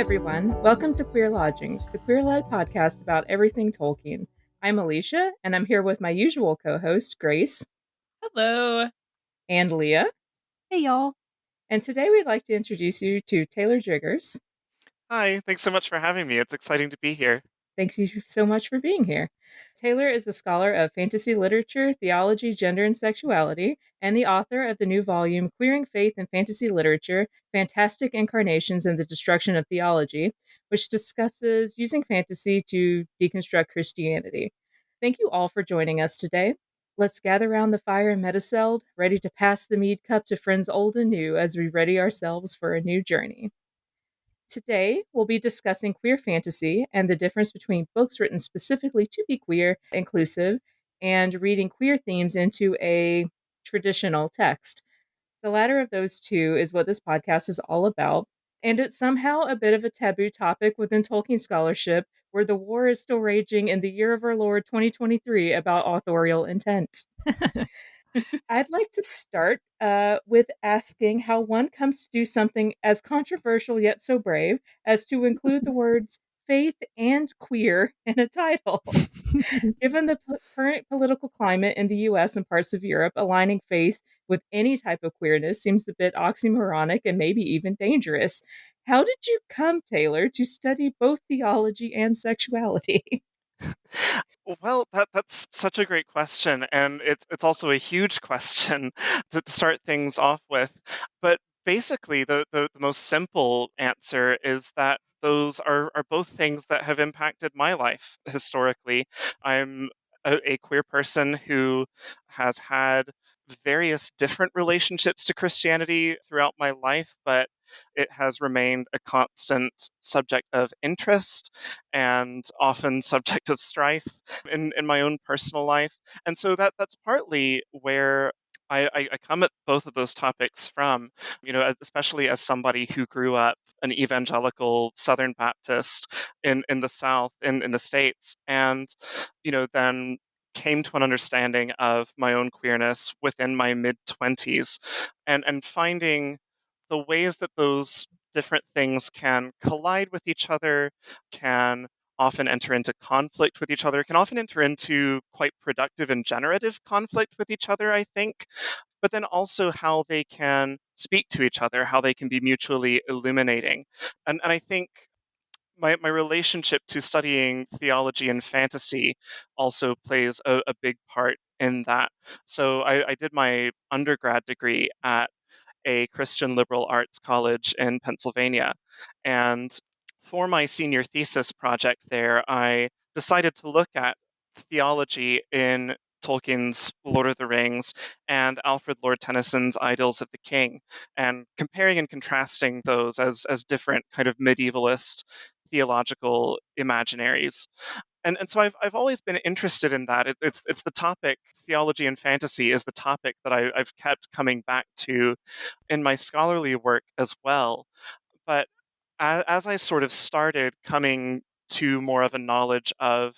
everyone. Welcome to Queer Lodgings, the queer-led podcast about everything Tolkien. I'm Alicia, and I'm here with my usual co-host, Grace. Hello. And Leah. Hey, y'all. And today we'd like to introduce you to Taylor Driggers. Hi, thanks so much for having me. It's exciting to be here. Thanks you so much for being here. Taylor is a scholar of fantasy literature, theology, gender, and sexuality, and the author of the new volume, Queering Faith and Fantasy Literature, Fantastic Incarnations and the Deconstruction of Theology, which discusses using fantasy to deconstruct Christianity. Thank you all for joining us today. Let's gather around the fire in Mediceld, ready to pass the mead cup to friends old and new as we ready ourselves for a new journey. Today, we'll be discussing queer fantasy and the difference between books written specifically to be queer, inclusive, and reading queer themes into a traditional text. The latter of those two is what this podcast is all about, and it's somehow a bit of a taboo topic within Tolkien scholarship, where the war is still raging in the year of our Lord 2023 about authorial intent. I'd like to start with asking how one comes to do something as controversial yet so brave as to include the words faith and queer in a title. Given the current political climate in the US and parts of Europe, aligning faith with any type of queerness seems a bit oxymoronic and maybe even dangerous. How did you come, Taylor, to study both theology and sexuality? Well, that's such a great question, and it's also a huge question to start things off with. But basically, the most simple answer is that those are both things that have impacted my life historically. I'm a queer person who has had various different relationships to Christianity throughout my life, but it has remained a constant subject of interest and often subject of strife in my own personal life. And so that's partly where I come at both of those topics from, especially as somebody who grew up an evangelical Southern Baptist in the South, in the States, and, then came to an understanding of my own queerness within my mid-20s and finding the ways that those different things can collide with each other, can often enter into conflict with each other, can often enter into quite productive and generative conflict with each other, I think, but then also how they can speak to each other, how they can be mutually illuminating. And I think my relationship to studying theology and fantasy also plays a big part in that. So I did my undergrad degree at a Christian liberal arts college in Pennsylvania. And for my senior thesis project there, I decided to look at theology in Tolkien's Lord of the Rings and Alfred Lord Tennyson's Idylls of the King, and comparing and contrasting those as different kind of medievalist theological imaginaries. And so I've always been interested in that. It's the topic. Theology and fantasy is the topic that I've kept coming back to in my scholarly work as well. But as I sort of started coming to more of a knowledge of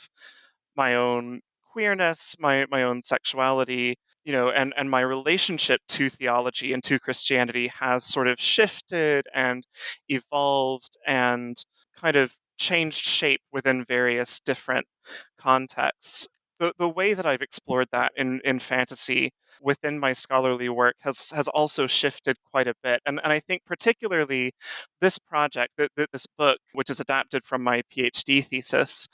my own queerness, my own sexuality, and my relationship to theology and to Christianity has sort of shifted and evolved and kind of changed shape within various different contexts. The way that I've explored that in fantasy within my scholarly work has also shifted quite a bit. And I think particularly this project, this book, which is adapted from my PhD thesis,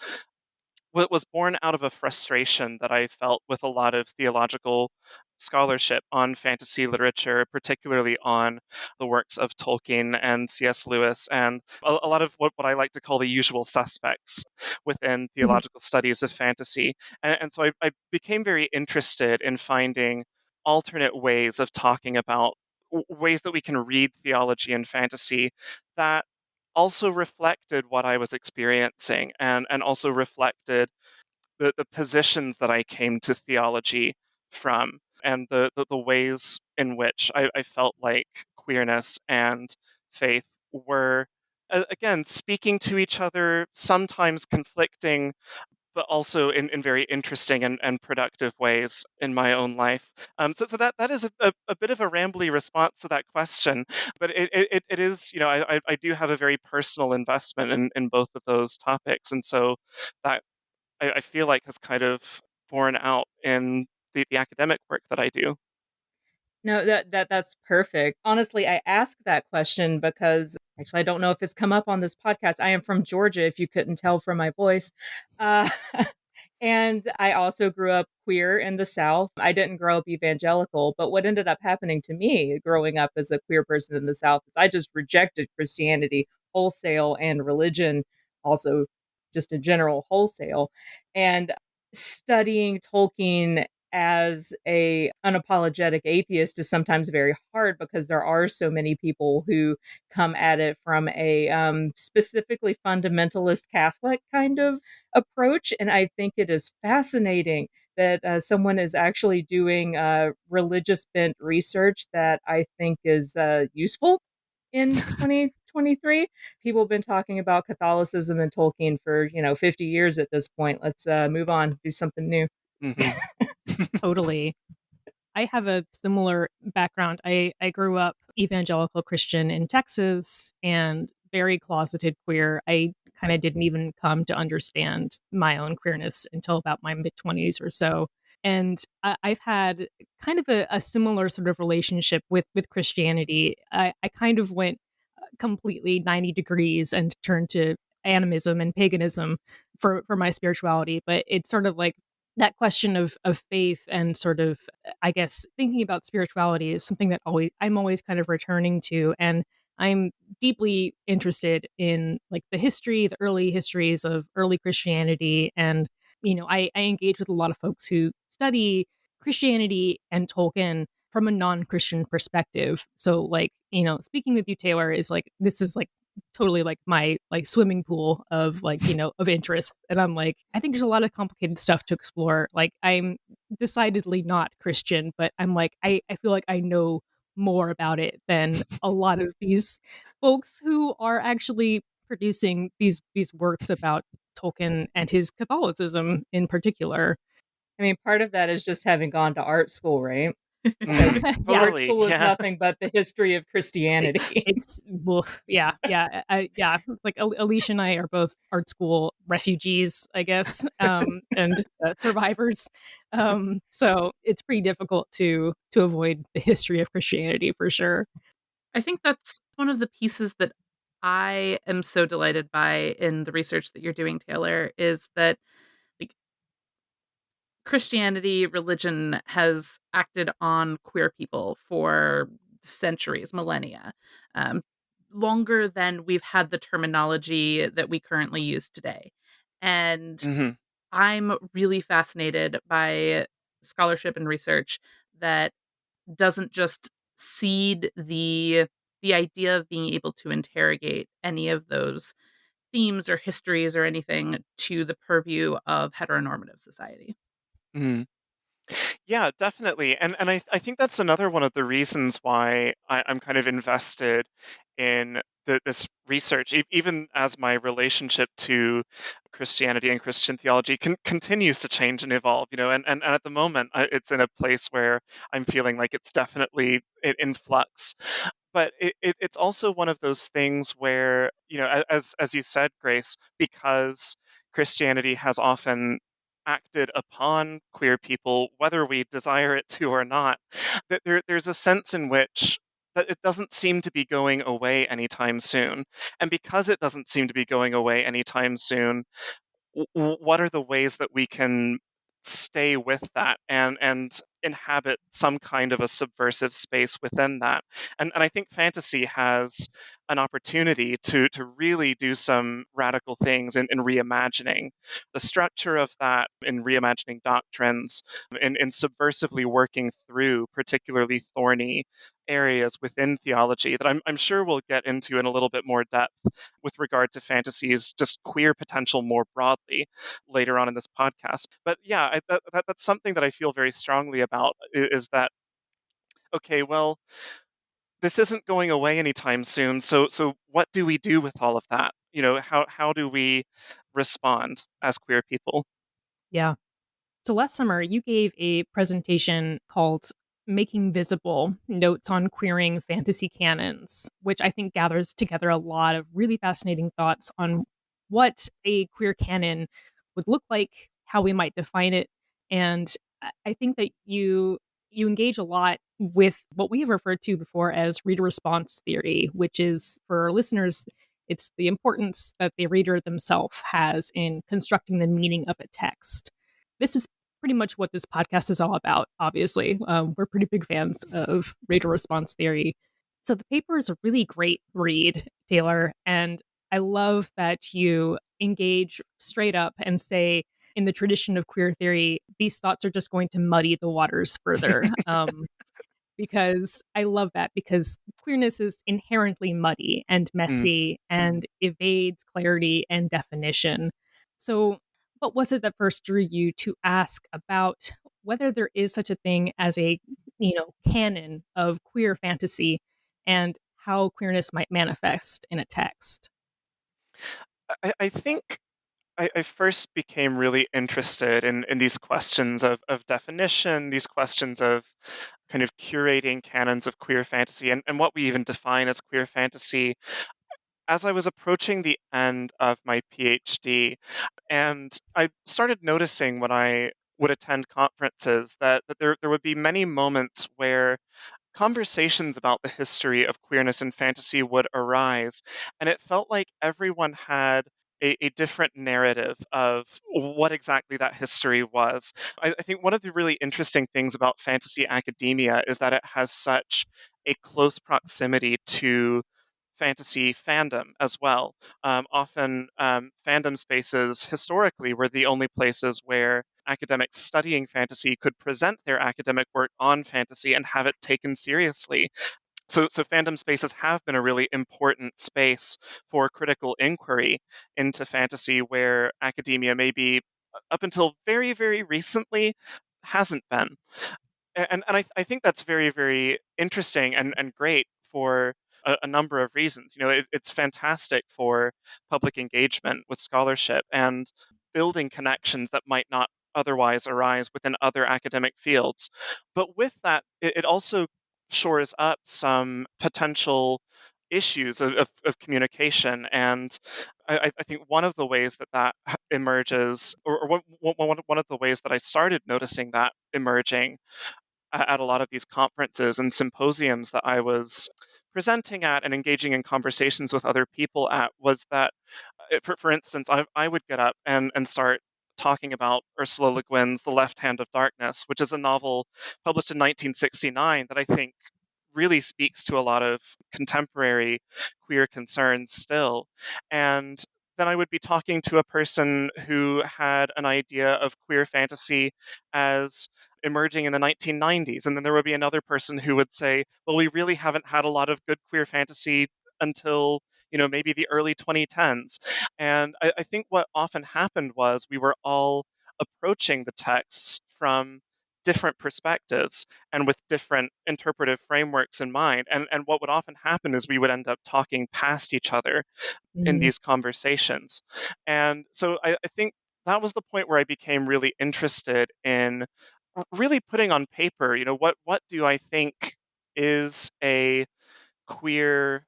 was born out of a frustration that I felt with a lot of theological scholarship on fantasy literature, particularly on the works of Tolkien and C.S. Lewis, and a lot of what I like to call the usual suspects within theological studies of fantasy. And so I became very interested in finding alternate ways of talking about ways that we can read theology and fantasy that also reflected what I was experiencing and also reflected the positions that I came to theology from and the ways in which I felt like queerness and faith were, again, speaking to each other, sometimes conflicting, but also in very interesting and productive ways in my own life. So that is a bit of a rambly response to that question, but it is, I do have a very personal investment in both of those topics, and so that I feel like has kind of borne out in the academic work that I do. No, that's perfect. Honestly, I asked that question because actually I don't know if it's come up on this podcast. I am from Georgia, if you couldn't tell from my voice. Uh, and I also grew up queer in the South. I didn't grow up evangelical, but what ended up happening to me growing up as a queer person in the South is I just rejected Christianity wholesale and religion also just in general wholesale. And studying Tolkien as a unapologetic atheist is sometimes very hard because there are so many people who come at it from a specifically fundamentalist Catholic kind of approach, and I think it is fascinating that someone is actually doing religious bent research that I think is useful in 2023. People have been talking about Catholicism and Tolkien for 50 years at this point. Let's move on, do something new. Hmm. Totally. I have a similar background. I grew up evangelical Christian in Texas and very closeted queer. I kind of didn't even come to understand my own queerness until about my mid 20s or so. And I've had kind of a similar sort of relationship with Christianity. I kind of went completely 90 degrees and turned to animism and paganism for my spirituality. But it's sort of like that question of faith and sort of, I guess, thinking about spirituality is something that I'm always kind of returning to. And I'm deeply interested in like the early histories of early Christianity. And, I engage with a lot of folks who study Christianity and Tolkien from a non-Christian perspective. So like, speaking with you, Taylor, is like this is like totally like my like swimming pool of like, of interest. And I'm like, I think there's a lot of complicated stuff to explore. Like I'm decidedly not Christian, but I'm like, I feel like I know more about it than a lot of these folks who are actually producing these works about Tolkien and his Catholicism in particular. I mean, part of that is just having gone to art school, right? Mm, Because Yeah, art totally, school is yeah. nothing but the history of Christianity. it's well, yeah. Like Alicia and I are both art school refugees, I guess, and survivors. So it's pretty difficult to avoid the history of Christianity for sure. I think that's one of the pieces that I am so delighted by in the research that you're doing, Taylor, is that like Christianity, religion has acted on queer people for centuries, millennia, um, longer than we've had the terminology that we currently use today. And Hmm. I'm really fascinated by scholarship and research that doesn't just seed the idea of being able to interrogate any of those themes or histories or anything to the purview of heteronormative society. Hmm. Yeah, definitely. And I think that's another one of the reasons why I'm kind of invested in this research, even as my relationship to Christianity and Christian theology continues to change and evolve, and at the moment it's in a place where I'm feeling like it's definitely in flux. But it's also one of those things where, as you said, Grace, because Christianity has often acted upon queer people, whether we desire it to or not, that there's a sense in which that it doesn't seem to be going away anytime soon. And because it doesn't seem to be going away anytime soon, what are the ways that we can stay with that and inhabit some kind of a subversive space within that? And I think fantasy has an opportunity to really do some radical things in reimagining the structure of that, in reimagining doctrines, in subversively working through particularly thorny areas within theology that I'm sure we'll get into in a little bit more depth with regard to fantasy's just queer potential more broadly later on in this podcast. But yeah, that's something that I feel very strongly about is that, okay, well, this isn't going away anytime soon. So what do we do with all of that? How do we respond as queer people? Yeah. So last summer, you gave a presentation called Making Visible Notes on Queering Fantasy Canons, which I think gathers together a lot of really fascinating thoughts on what a queer canon would look like, how we might define it. And I think that you engage a lot with what we have referred to before as reader response theory, which is for our listeners, it's the importance that the reader themselves has in constructing the meaning of a text. This is pretty much what this podcast is all about, obviously. We're pretty big fans of reader response theory. So the paper is a really great read, Taylor, and I love that you engage straight up and say, in the tradition of queer theory, these thoughts are just going to muddy the waters further. Because I love that because queerness is inherently muddy and Mm. messy and evades clarity and definition. So, what was it that first drew you to ask about whether there is such a thing as a, canon of queer fantasy and how queerness might manifest in a text? I think I first became really interested in these questions of definition, these questions of kind of curating canons of queer fantasy, and what we even define as queer fantasy as I was approaching the end of my PhD. And I started noticing when I would attend conferences that there would be many moments where conversations about the history of queerness and fantasy would arise, and it felt like everyone had a different narrative of what exactly that history was. I think one of the really interesting things about fantasy academia is that it has such a close proximity to fantasy fandom as well. Often, fandom spaces historically were the only places where academics studying fantasy could present their academic work on fantasy and have it taken seriously. So fandom spaces have been a really important space for critical inquiry into fantasy, where academia maybe up until very, very recently hasn't been. And I think that's very, very interesting and great for a number of reasons. It's fantastic for public engagement with scholarship and building connections that might not otherwise arise within other academic fields. But with that, it also shores up some potential issues of communication. And I think one of the ways that emerges, or one of the ways that I started noticing that emerging at a lot of these conferences and symposiums that I was presenting at and engaging in conversations with other people at, was that, for instance, I would get up and start talking about Ursula Le Guin's The Left Hand of Darkness, which is a novel published in 1969 that I think really speaks to a lot of contemporary queer concerns still. And then I would be talking to a person who had an idea of queer fantasy as emerging in the 1990s. And then there would be another person who would say, well, we really haven't had a lot of good queer fantasy until maybe the early 2010s. And I think what often happened was we were all approaching the texts from different perspectives and with different interpretive frameworks in mind. And what would often happen is we would end up talking past each other in Mm, these conversations. And so I think that was the point where I became really interested in really putting on paper, what do I think is a queer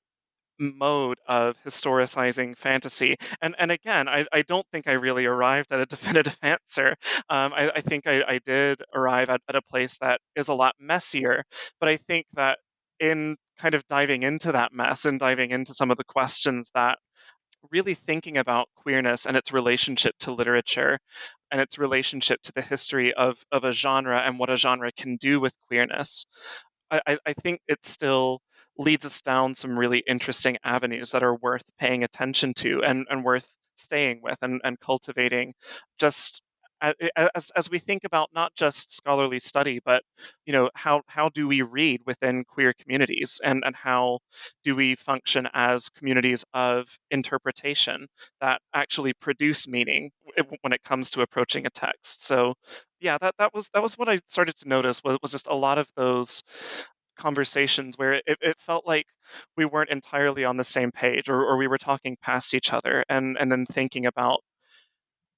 mode of historicizing fantasy. And again, I don't think I really arrived at a definitive answer. I think I did arrive at a place that is a lot messier, but I think that in kind of diving into that mess and diving into some of the questions that really thinking about queerness and its relationship to literature and its relationship to the history of a genre and what a genre can do with queerness, I think it still leads us down some really interesting avenues that are worth paying attention to and worth staying with and cultivating, just as we think about not just scholarly study, but how do we read within queer communities, and how do we function as communities of interpretation that actually produce meaning when it comes to approaching a text. So yeah, that was what I started to notice, was just a lot of those conversations where it felt like we weren't entirely on the same page, or we were talking past each other, and then thinking about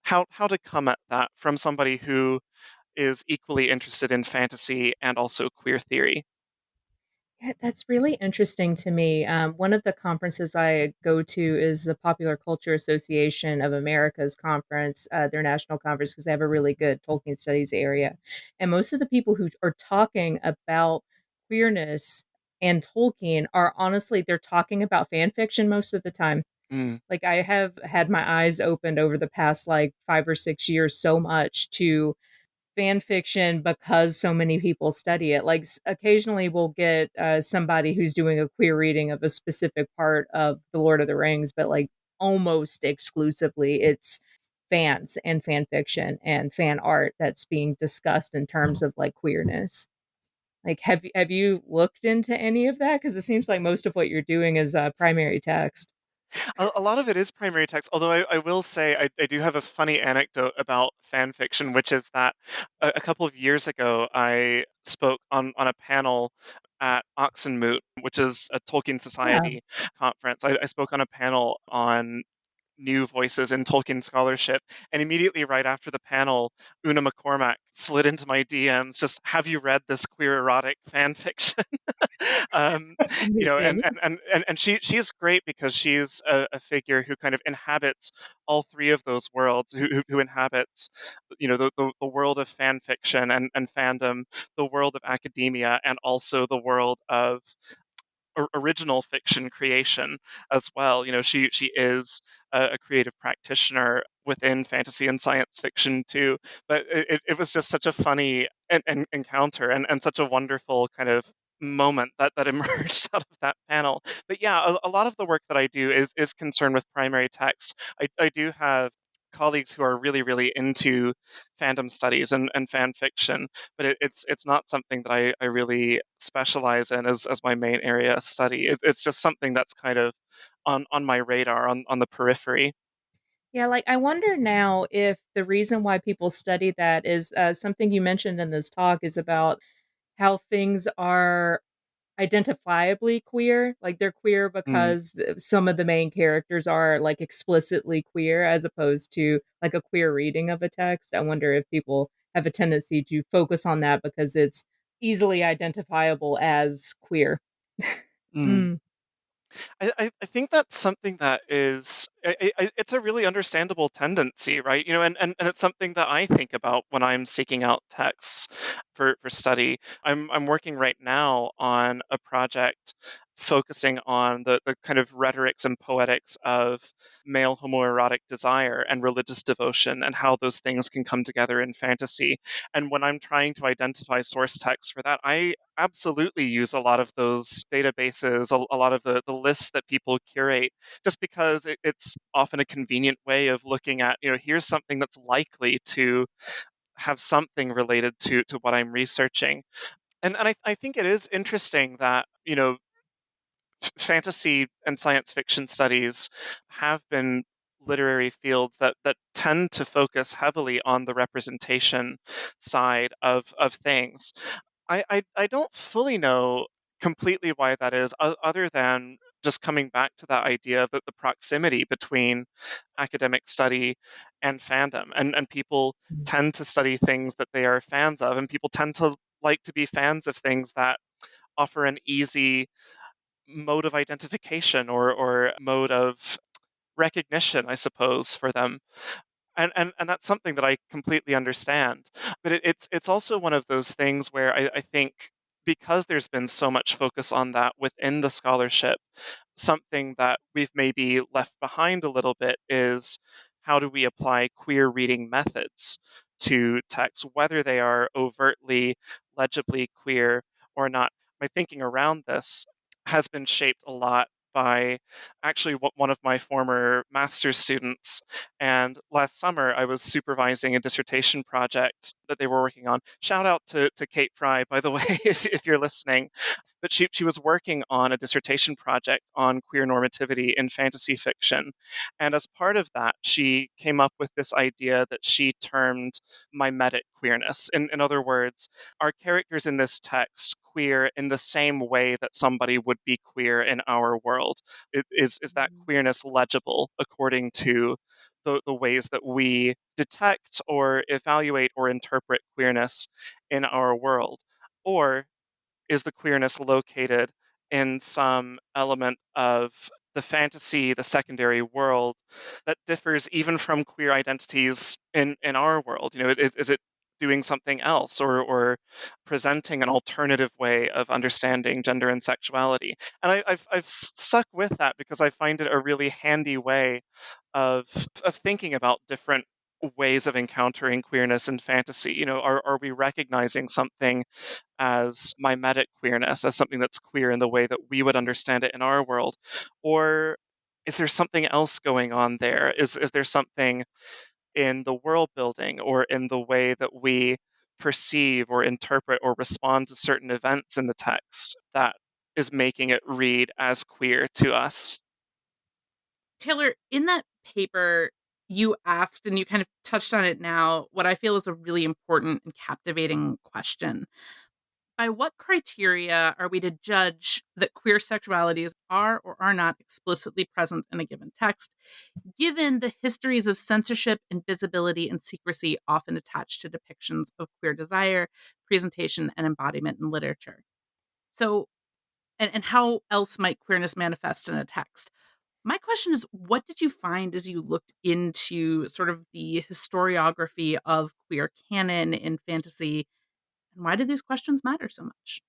how to come at that from somebody who is equally interested in fantasy and also queer theory. Yeah, that's really interesting to me. One of the conferences I go to is the Popular Culture Association of America's conference, their national conference, because they have a really good Tolkien studies area. And most of the people who are talking about queerness and Tolkien are honestly, they're talking about fan fiction most of the time. Mm, Like I have had my eyes opened over the past like 5 or 6 years so much to fan fiction because so many people study it. Like occasionally we'll get somebody who's doing a queer reading of a specific part of The Lord of the Rings, but like almost exclusively it's fans and fan fiction and fan art that's being discussed in terms of like queerness. Like have you looked into any of that? Because it seems like most of what you're doing is primary text. a lot of it is primary text, although I will say I do have a funny anecdote about fan fiction, which is that a couple of years ago I spoke on a panel at Oxenmoot, which is a Tolkien Yeah. Society conference. I spoke on a panel on new voices in Tolkien scholarship. And immediately right after the panel, Una McCormack slid into my DMs, just, have you read this queer erotic fan fiction? um, Amazing. and she is great because she's a figure who kind of inhabits all three of those worlds, who inhabits, the world of fan fiction and fandom, the world of academia, and also the world of original fiction creation as well. She is a creative practitioner within fantasy and science fiction too. But it was just such a funny encounter and such a wonderful kind of moment that emerged out of that panel. But yeah, a lot of the work that I do is concerned with primary text. I do have colleagues who are really, really into fandom studies and fan fiction, but it's not something that I really specialize in as my main area of study. It's just something that's kind of on my radar, on the periphery. Yeah, like I wonder now if the reason why people study that is something you mentioned in this talk is about how things are identifiably queer. Like they're queer Mm, because some of the main characters are like explicitly queer as opposed to like a queer reading of a text. I wonder if people have a tendency to focus on that because it's easily identifiable as queer. mm. Mm. I think that's something that is it's a really understandable tendency, right? And it's something that I think about when I'm seeking out texts for study. I'm working right now on a project focusing on the kind of rhetorics and poetics of male homoerotic desire and religious devotion and how those things can come together in fantasy. And when I'm trying to identify source text for that, I absolutely use a lot of those databases, a lot of the lists that people curate, just because it's often a convenient way of looking at, here's something that's likely to have something related to what I'm researching. And I think it is interesting that, fantasy and science fiction studies have been literary fields that tend to focus heavily on the representation side of things. I don't fully know completely why that is, other than just coming back to that idea of the proximity between academic study and fandom. And people tend to study things that they are fans of, and people tend to like to be fans of things that offer an easy mode of identification or mode of recognition, I suppose, for them. And that's something that I completely understand. But it's also one of those things where I think, because there's been so much focus on that within the scholarship, something that we've maybe left behind a little bit is, how do we apply queer reading methods to texts, whether they are overtly, legibly queer or not. My thinking around this has been shaped a lot by actually one of my former master's students. And last summer, I was supervising a dissertation project that they were working on. Shout out to Kate Fry, by the way, if you're listening. But she was working on a dissertation project on queer normativity in fantasy fiction. And as part of that, she came up with this idea that she termed mimetic queerness. In other words, are characters in this text queer in the same way that somebody would be queer in our world? Is that queerness legible according to the ways that we detect or evaluate or interpret queerness in our world? Or is the queerness located in some element of the fantasy, the secondary world that differs even from queer identities in our world? Is it doing something else, or presenting an alternative way of understanding gender and sexuality? And I've stuck with that because I find it a really handy way of thinking about different ways of encountering queerness in fantasy. Are we recognizing something as mimetic queerness, as something that's queer in the way that we would understand it in our world? Or is there something else going on there? Is there something in the world building or in the way that we perceive or interpret or respond to certain events in the text that is making it read as queer to us? Taylor, in that paper, you asked, and you kind of touched on it now, what I feel is a really important and captivating question. By what criteria are we to judge that queer sexualities are or are not explicitly present in a given text, given the histories of censorship, invisibility, and secrecy often attached to depictions of queer desire, presentation, and embodiment in literature? So, and how else might queerness manifest in a text? My question is, what did you find as you looked into sort of the historiography of queer canon in fantasy, and why do these questions matter so much?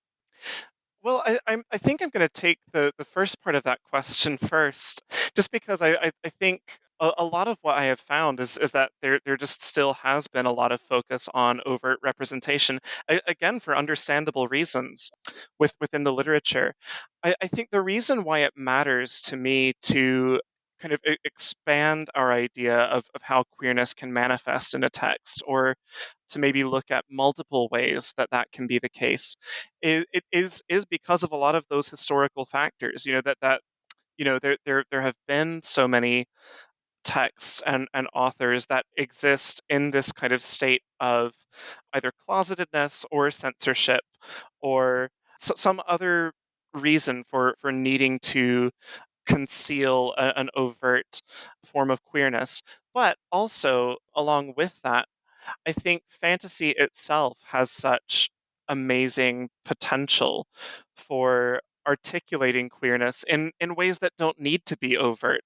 Well, I think I'm going to take the first part of that question first, just because I think a lot of what I have found is that there just still has been a lot of focus on overt representation, again, for understandable reasons within the literature. I think the reason why it matters to me to kind of expand our idea of how queerness can manifest in a text, or to maybe look at multiple ways that that can be the case, it is because of a lot of those historical factors. There have been so many texts and authors that exist in this kind of state of either closetedness or censorship, or some other reason for needing to conceal an overt form of queerness. But also, along with that, I think fantasy itself has such amazing potential for articulating queerness in ways that don't need to be overt.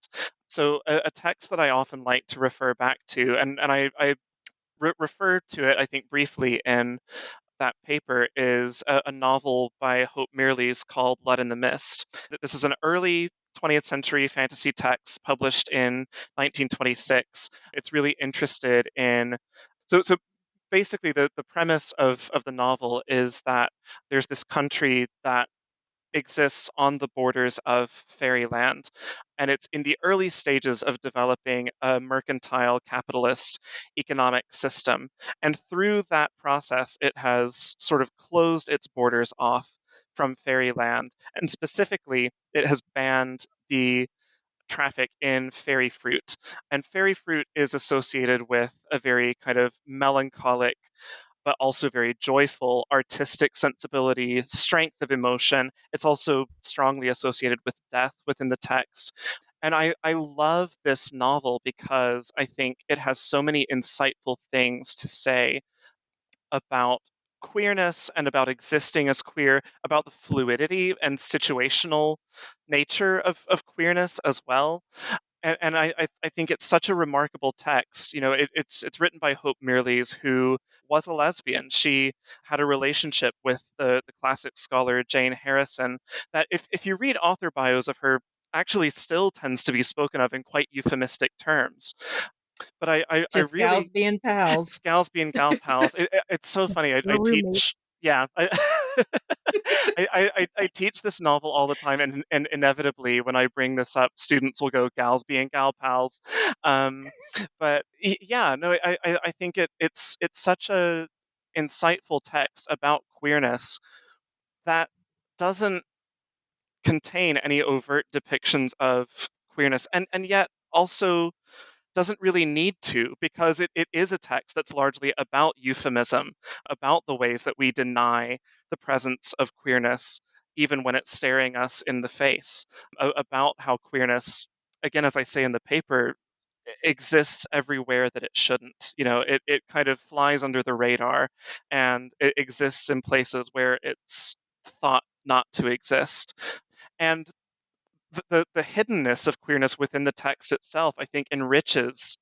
So, a text that I often like to refer back to, and I refer to it, I think, briefly in that paper, is a novel by Hope Mirrlees called Blood in the Mist. This is an early 20th century fantasy text published in 1926. It's really interested in. So basically, the premise of the novel is that there's this country that exists on the borders of fairyland. And it's in the early stages of developing a mercantile capitalist economic system. And through that process, it has sort of closed its borders off from fairyland. And specifically, it has banned the traffic in fairy fruit. And fairy fruit is associated with a very kind of melancholic but also very joyful artistic sensibility, strength of emotion. It's also strongly associated with death within the text. And I love this novel because I think it has so many insightful things to say about queerness and about existing as queer, about the fluidity and situational nature of queerness as well. And I think it's such a remarkable text. It's written by Hope Mirrlees, who was a lesbian. She had a relationship with the classic scholar Jane Harrison, that if you read author bios of her, actually still tends to be spoken of in quite euphemistic terms. But I Just really, gals being pals. gals being gal pals. It's so funny. I No roommate. teach, yeah, I teach this novel all the time, and inevitably, when I bring this up, students will go, "Gals being gal pals." Um, but yeah, no, I think it's such a insightful text about queerness that doesn't contain any overt depictions of queerness, and yet also doesn't really need to, because it is a text that's largely about euphemism, about the ways that we deny the presence of queerness, even when it's staring us in the face, about how queerness, again, as I say in the paper, exists everywhere that it shouldn't. It kind of flies under the radar, and it exists in places where it's thought not to exist. And the hiddenness of queerness within the text itself, I think, enriches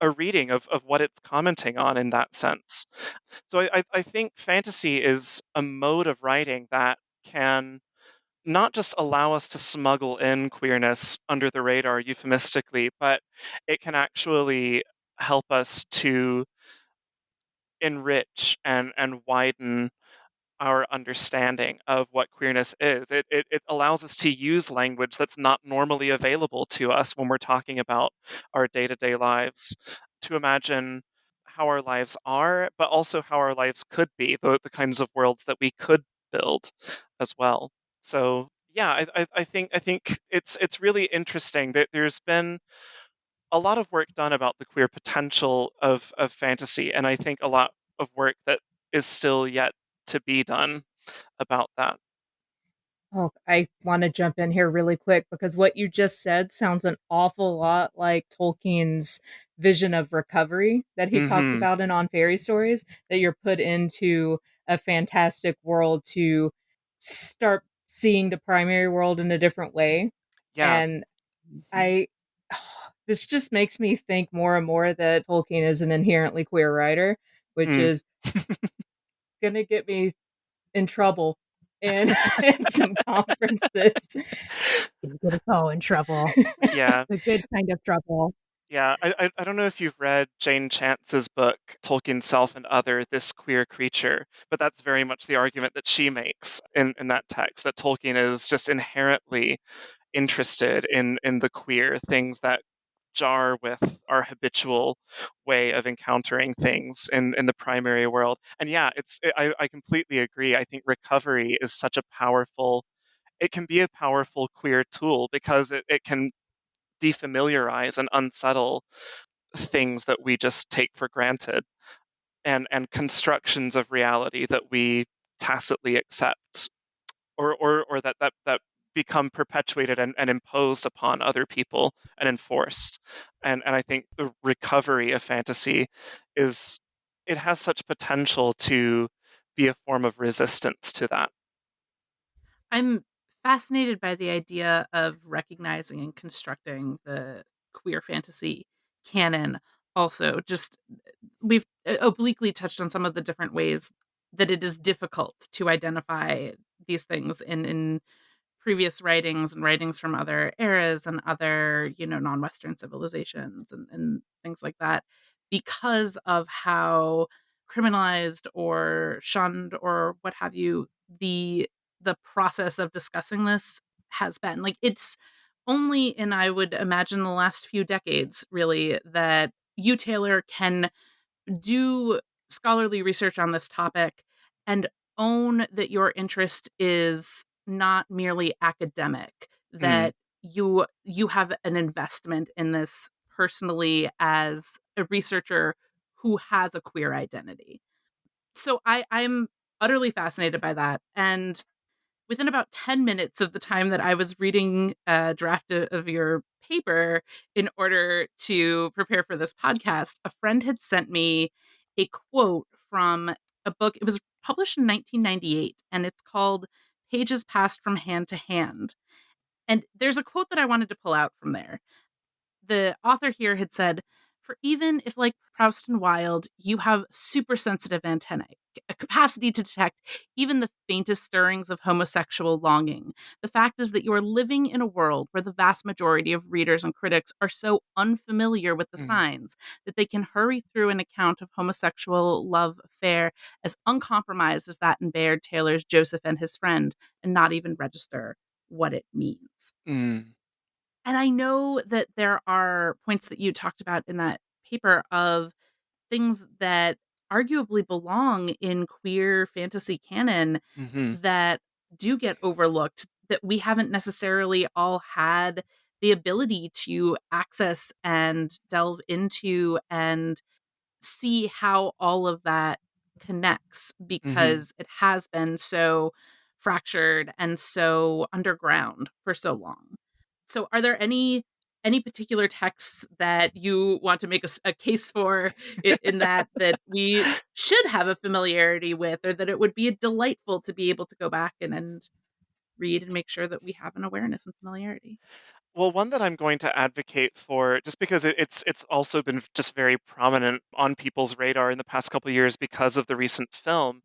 a reading of what it's commenting on in that sense. So I think fantasy is a mode of writing that can not just allow us to smuggle in queerness under the radar euphemistically, but it can actually help us to enrich and widen our understanding of what queerness is. It allows us to use language that's not normally available to us when we're talking about our day-to-day lives, to imagine how our lives are, but also how our lives could be, the kinds of worlds that we could build as well. So yeah, I think it's really interesting that there's been a lot of work done about the queer potential of fantasy, and I think a lot of work that is still yet to be done about that. Oh, I want to jump in here really quick because what you just said sounds an awful lot like Tolkien's vision of recovery that he talks Mm-hmm. about in On Fairy Stories, that you're put into a fantastic world to start seeing the primary world in a different way. Yeah. And I this just makes me think more and more that Tolkien is an inherently queer writer, which Mm. is going to get me in trouble in in some conferences. You get us all in trouble. Yeah. The good kind of trouble. Yeah. I don't know if you've read Jane Chance's book, Tolkien's Self and Other, This Queer Creature, but that's very much the argument that she makes in that text, that Tolkien is just inherently interested in the queer, things that jar with our habitual way of encountering things in the primary world. And yeah, I completely agree. I think recovery is such a powerful, it can be a powerful queer tool because it can defamiliarize and unsettle things that we just take for granted, and constructions of reality that we tacitly accept, or that become perpetuated and imposed upon other people and enforced. And I think the recovery of fantasy is, it has such potential to be a form of resistance to that. I'm fascinated by the idea of recognizing and constructing the queer fantasy canon. Also, just we've obliquely touched on some of the different ways that it is difficult to identify these things in previous writings and writings from other eras and other, non-Western civilizations and things like that, because of how criminalized or shunned or what have you the process of discussing this has been. Like, it's only in, I would imagine, the last few decades really that you, Taylor, can do scholarly research on this topic and own that your interest is not merely academic, Mm, that you have an investment in this personally as a researcher who has a queer identity. So I'm utterly fascinated by that. And within about 10 minutes of the time that I was reading a draft of your paper in order to prepare for this podcast, a friend had sent me a quote from a book. It was published in 1998, and it's called Pages Passed from Hand to Hand. And there's a quote that I wanted to pull out from there. The author here had said, for even if, like Proust and Wilde, you have super sensitive antennae, a capacity to detect even the faintest stirrings of homosexual longing, the fact is that you are living in a world where the vast majority of readers and critics are so unfamiliar with the mm, signs that they can hurry through an account of homosexual love affair as uncompromised as that in Bayard Taylor's Joseph and His Friend and not even register what it means. mm, And I know that there are points that you talked about in that paper of things that arguably belong in queer fantasy canon mm-hmm, that do get overlooked, that we haven't necessarily all had the ability to access and delve into and see how all of that connects, mm-hmm. because it has been so fractured and so underground for so long. So, are there any any particular texts that you want to make a case for in that we should have a familiarity with, or that it would be delightful to be able to go back and read and make sure that we have an awareness and familiarity? Well, one that I'm going to advocate for, just because it's also been just very prominent on people's radar in the past couple of years because of the recent film,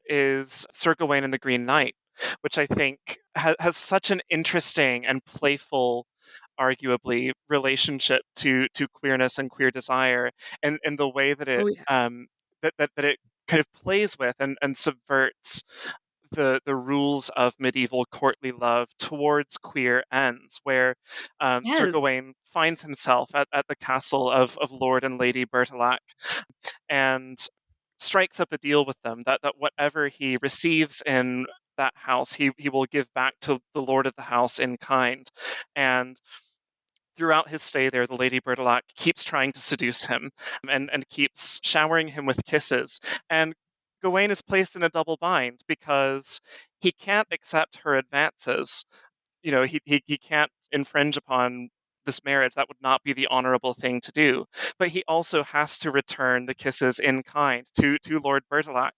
is Sir Gawain and the Green Knight, which I think has such an interesting and playful, arguably, relationship to queerness and queer desire, and the way that Oh yeah. that it kind of plays with and subverts the rules of medieval courtly love towards queer ends, where Sir Yes. Gawain finds himself at the castle of Lord and Lady Bertilac and strikes up a deal with them that whatever he receives in that house, he will give back to the lord of the house in kind. And throughout his stay there, the Lady Bertilac keeps trying to seduce him and keeps showering him with kisses. And Gawain is placed in a double bind because he can't accept her advances. He can't infringe upon this marriage. That would not be the honorable thing to do. But he also has to return the kisses in kind to Lord Bertilac.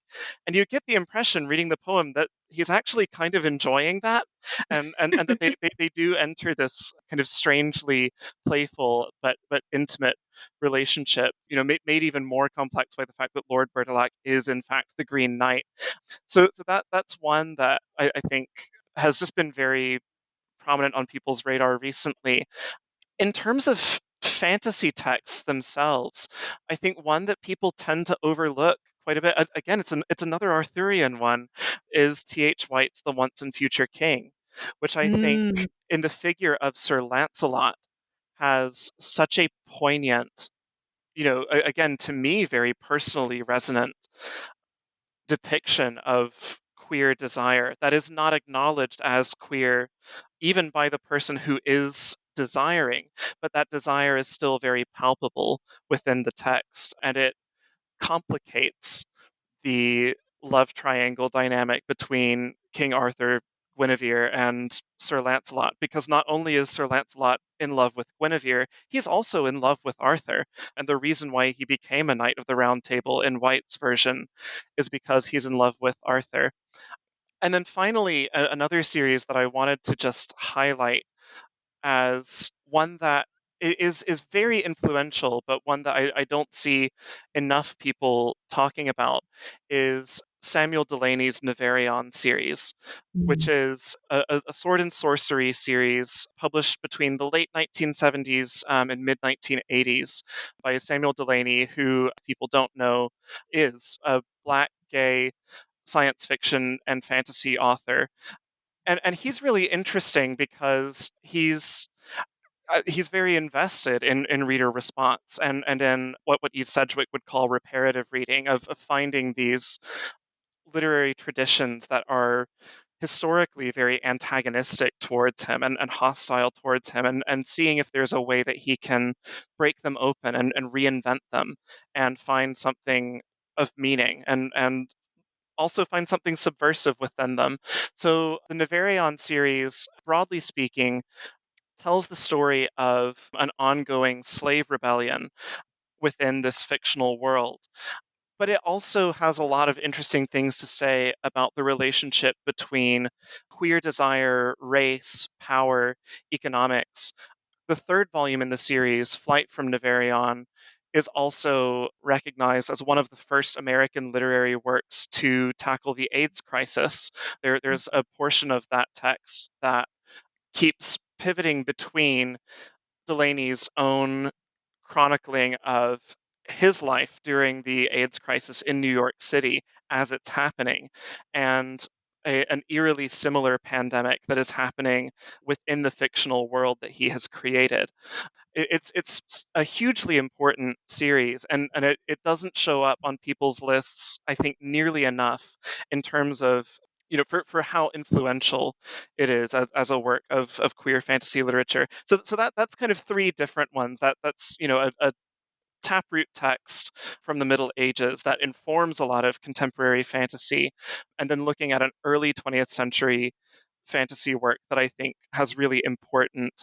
And you get the impression reading the poem that he's actually kind of enjoying that, and that they do enter this kind of strangely playful but intimate relationship, made even more complex by the fact that Lord Bertilac is in fact the Green Knight. So that's one that I think has just been very prominent on people's radar recently. In terms of fantasy texts themselves, I think one that people tend to overlook quite a bit, again, it's another Arthurian one, is T.H. White's The Once and Future King, which I think Mm. in the figure of Sir Lancelot has such a poignant, again, to me, very personally resonant depiction of queer desire that is not acknowledged as queer even by the person who is desiring, but that desire is still very palpable within the text, and it complicates the love triangle dynamic between King Arthur, Guinevere, and Sir Lancelot, because not only is Sir Lancelot in love with Guinevere, he's also in love with Arthur. And the reason why he became a Knight of the Round Table in White's version is because he's in love with Arthur. And then finally, another series that I wanted to just highlight as one that is very influential, but one that I don't see enough people talking about, is Samuel Delaney's Neverion series, which Mm. is a sword and sorcery series published between the late 1970s and mid 1980s by Samuel Delaney, who people don't know is a black gay science fiction and fantasy author. And he's really interesting because he's very invested in reader response and in what Eve Sedgwick would call reparative reading, of finding these literary traditions that are historically very antagonistic towards him and hostile towards him, and seeing if there's a way that he can break them open and reinvent them and find something of meaning and also find something subversive within them. So the Neverion series, broadly speaking, tells the story of an ongoing slave rebellion within this fictional world. But it also has a lot of interesting things to say about the relationship between queer desire, race, power, economics. The third volume in the series, Flight from Neverion, is also recognized as one of the first American literary works to tackle the AIDS crisis. There's a portion of that text that keeps pivoting between Delaney's own chronicling of his life during the AIDS crisis in New York City as it's happening, and an eerily similar pandemic that is happening within the fictional world that he has created. It's a hugely important series, and it doesn't show up on people's lists, I think, nearly enough in terms of for how influential it is as a work of queer fantasy literature. So that's kind of three different ones. That's a taproot text from the Middle Ages that informs a lot of contemporary fantasy, and then looking at an early 20th century fantasy work that I think has really important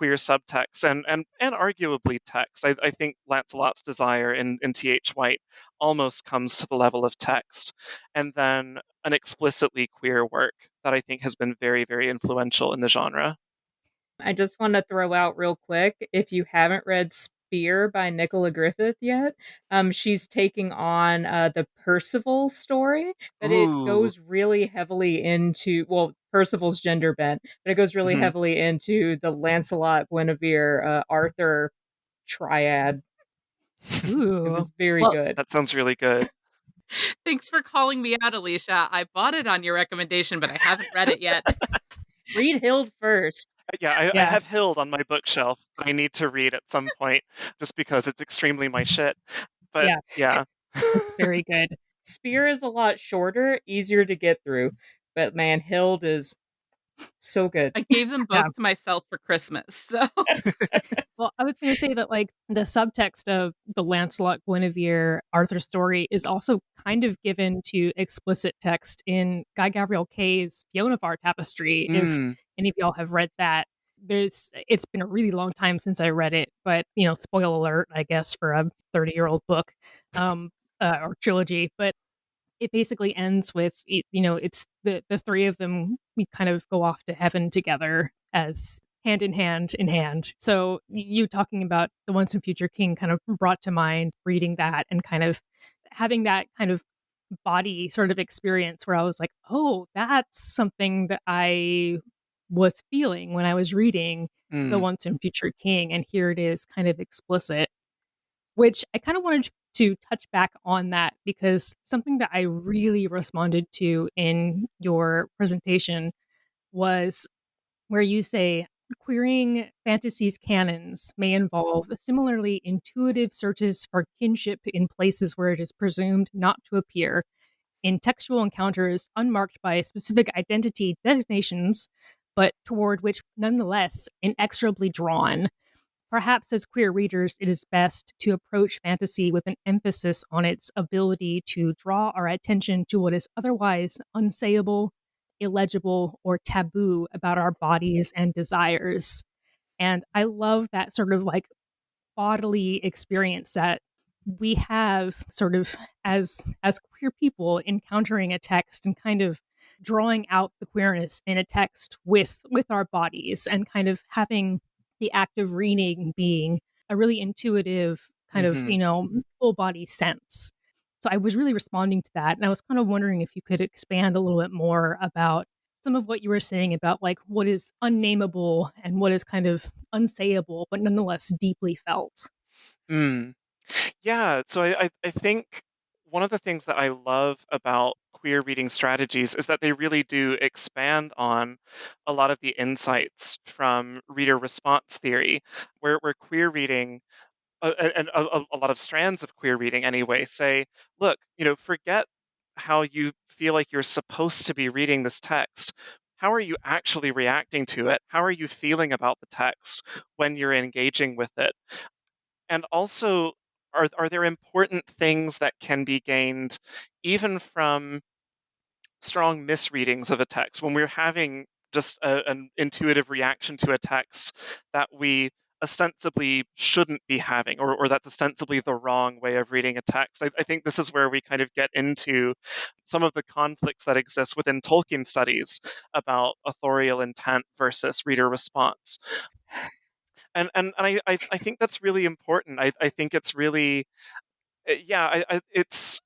queer subtext and arguably text. I think Lancelot's desire in T.H. White almost comes to the level of text. And then an explicitly queer work that I think has been very, very influential in the genre. I just want to throw out real quick, if you haven't read Spear by Nicola Griffith yet, she's taking on the Percival story, but it Ooh. goes really heavily into, well, Percival's gender bent, but it goes really Mhm. heavily into the Lancelot, Guinevere, Arthur triad. It Ooh. was very Well, good. That sounds really good. Thanks for calling me out, Alicia. I bought it on your recommendation, but I haven't read it yet. Read Hild first. Yeah, I Yeah. have Hild on my bookshelf that I need to read at some point just because it's extremely my shit. But Yeah. yeah. It's very good. Spear is a lot shorter, easier to get through, but man, Hild is so good. I gave them Yeah. both to myself for Christmas. So Well, I was going to say that, like, the subtext of the Lancelot Guinevere Arthur story is also kind of given to explicit text in Guy Gavriel Kay's Fiona Far Tapestry. If Mm. any of y'all have read that, it's been a really long time since I read it, but spoiler alert, I guess, for a 30-year-old book, um, or trilogy. But it basically ends with it's the three of them, we kind of go off to heaven together as hand in hand in hand. So you talking about the Once and Future King kind of brought to mind reading that and kind of having that kind of body sort of experience where I was like, oh, that's something that I was feeling when I was reading the Mm. Once and Future King, and here it is kind of explicit, which I kind of wanted to touch back on that because something that I really responded to in your presentation was where you say queering fantasy's canons may involve similarly intuitive searches for kinship in places where it is presumed not to appear, in textual encounters unmarked by specific identity designations, but toward which nonetheless inexorably drawn. Perhaps as queer readers, it is best to approach fantasy with an emphasis on its ability to draw our attention to what is otherwise unsayable, illegible, or taboo about our bodies and desires. And I love that sort of like bodily experience that we have sort of as queer people encountering a text and kind of drawing out the queerness in a text with our bodies and kind of having the act of reading being a really intuitive kind of Mhm. full body sense. So I was really responding to that, and I was kind of wondering if you could expand a little bit more about some of what you were saying about like what is unnameable and what is kind of unsayable but nonetheless deeply felt. Mm. Yeah, so I think one of the things that I love about queer reading strategies is that they really do expand on a lot of the insights from reader response theory, where queer reading and a lot of strands of queer reading anyway say, look, forget how you feel like you're supposed to be reading this text. How are you actually reacting to it? How are you feeling about the text when you're engaging with it? And also, are there important things that can be gained even from strong misreadings of a text when we're having just an intuitive reaction to a text that we ostensibly shouldn't be having, or that's ostensibly the wrong way of reading a text? I think this is where we kind of get into some of the conflicts that exist within Tolkien studies about authorial intent versus reader response. And I think that's really important. I think it's really, yeah, it's,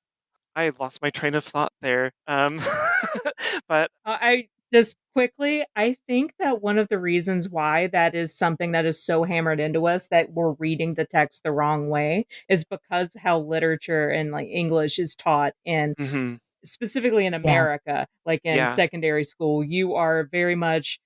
I lost my train of thought there. But I just quickly, I think that one of the reasons why that is something that is so hammered into us that we're reading the text the wrong way is because how literature and like English is taught in mhm, specifically in Yeah. America, like in yeah, secondary school, you are very much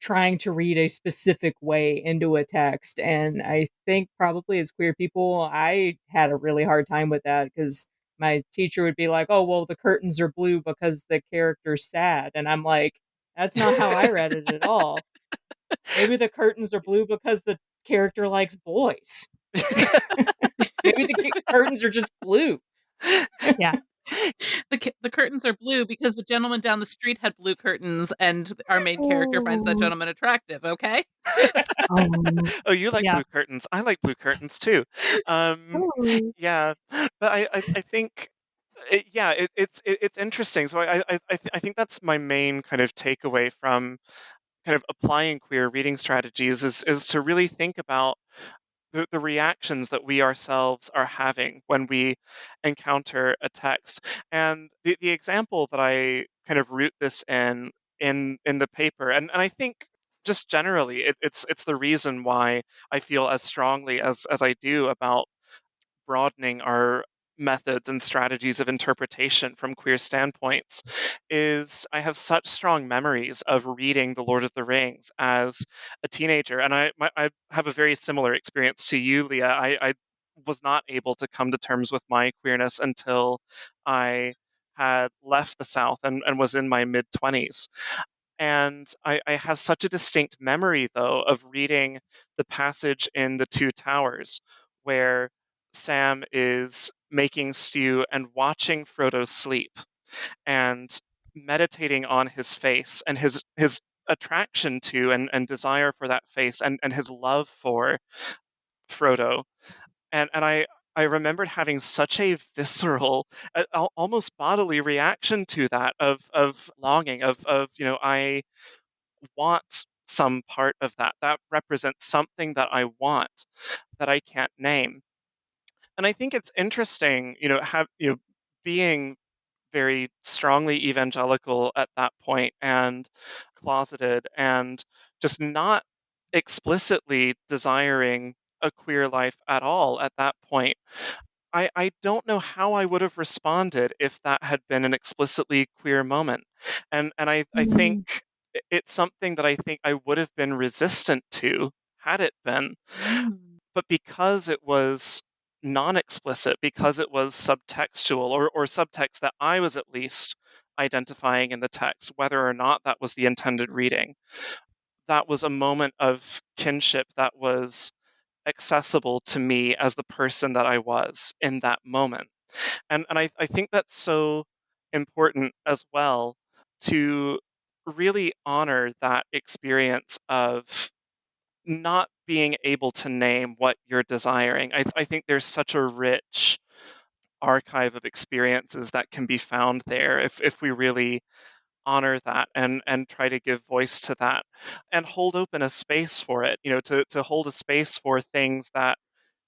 trying to read a specific way into a text. And I think probably as queer people, I had a really hard time with that because my teacher would be like, oh, well, the curtains are blue because the character's sad. And I'm like, that's not how I read it at all. Maybe the curtains are blue because the character likes boys. Maybe the curtains are just blue. Yeah. The curtains are blue because the gentleman down the street had blue curtains, and our main character finds that Oh, gentleman attractive. Okay. Oh, you like yeah. blue curtains. I like blue curtains too. Um, Oh. yeah, but I think yeah, it's interesting. So I think that's my main kind of takeaway from kind of applying queer reading strategies is to really think about the reactions that we ourselves are having when we encounter a text. And the example that I kind of root this in the paper, and I think just generally it's the reason why I feel as strongly as I do about broadening our methods and strategies of interpretation from queer standpoints is I have such strong memories of reading The Lord of the Rings as a teenager. And I have a very similar experience to you, Leah. I was not able to come to terms with my queerness until I had left the South and was in my mid 20s. And I have such a distinct memory, though, of reading the passage in The Two Towers where Sam is making stew and watching Frodo sleep and meditating on his face and his attraction to and desire for that face and his love for Frodo. And I remembered having such a visceral, almost bodily reaction to that of longing, of I want some part of that. That represents something that I want that I can't name. And I think it's interesting, being very strongly evangelical at that point and closeted and just not explicitly desiring a queer life at all at that point. I don't know how I would have responded if that had been an explicitly queer moment. And I think Mm. it's something that I think I would have been resistant to had it been. Mm. But because it was non explicit, because it was subtextual or subtext that I was at least identifying in the text, whether or not that was the intended reading, that was a moment of kinship that was accessible to me as the person that I was in that moment. And I think that's so important as well to really honor that experience of not being able to name what you're desiring. I think there's such a rich archive of experiences that can be found there if we really honor that and try to give voice to that and hold open a space for it, to hold a space for things that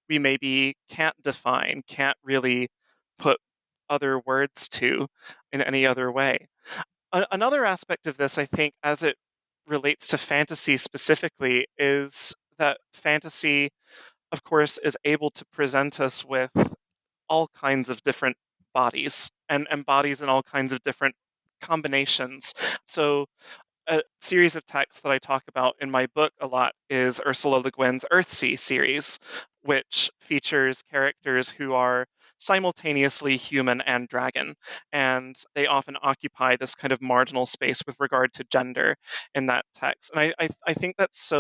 we maybe can't define, can't really put other words to in any other way. Another aspect of this, I think, as it relates to fantasy specifically, is that fantasy, of course, is able to present us with all kinds of different bodies and bodies in all kinds of different combinations. So a series of texts that I talk about in my book a lot is Ursula Le Guin's Earthsea series, which features characters who are simultaneously human and dragon. And they often occupy this kind of marginal space with regard to gender in that text. And I think that's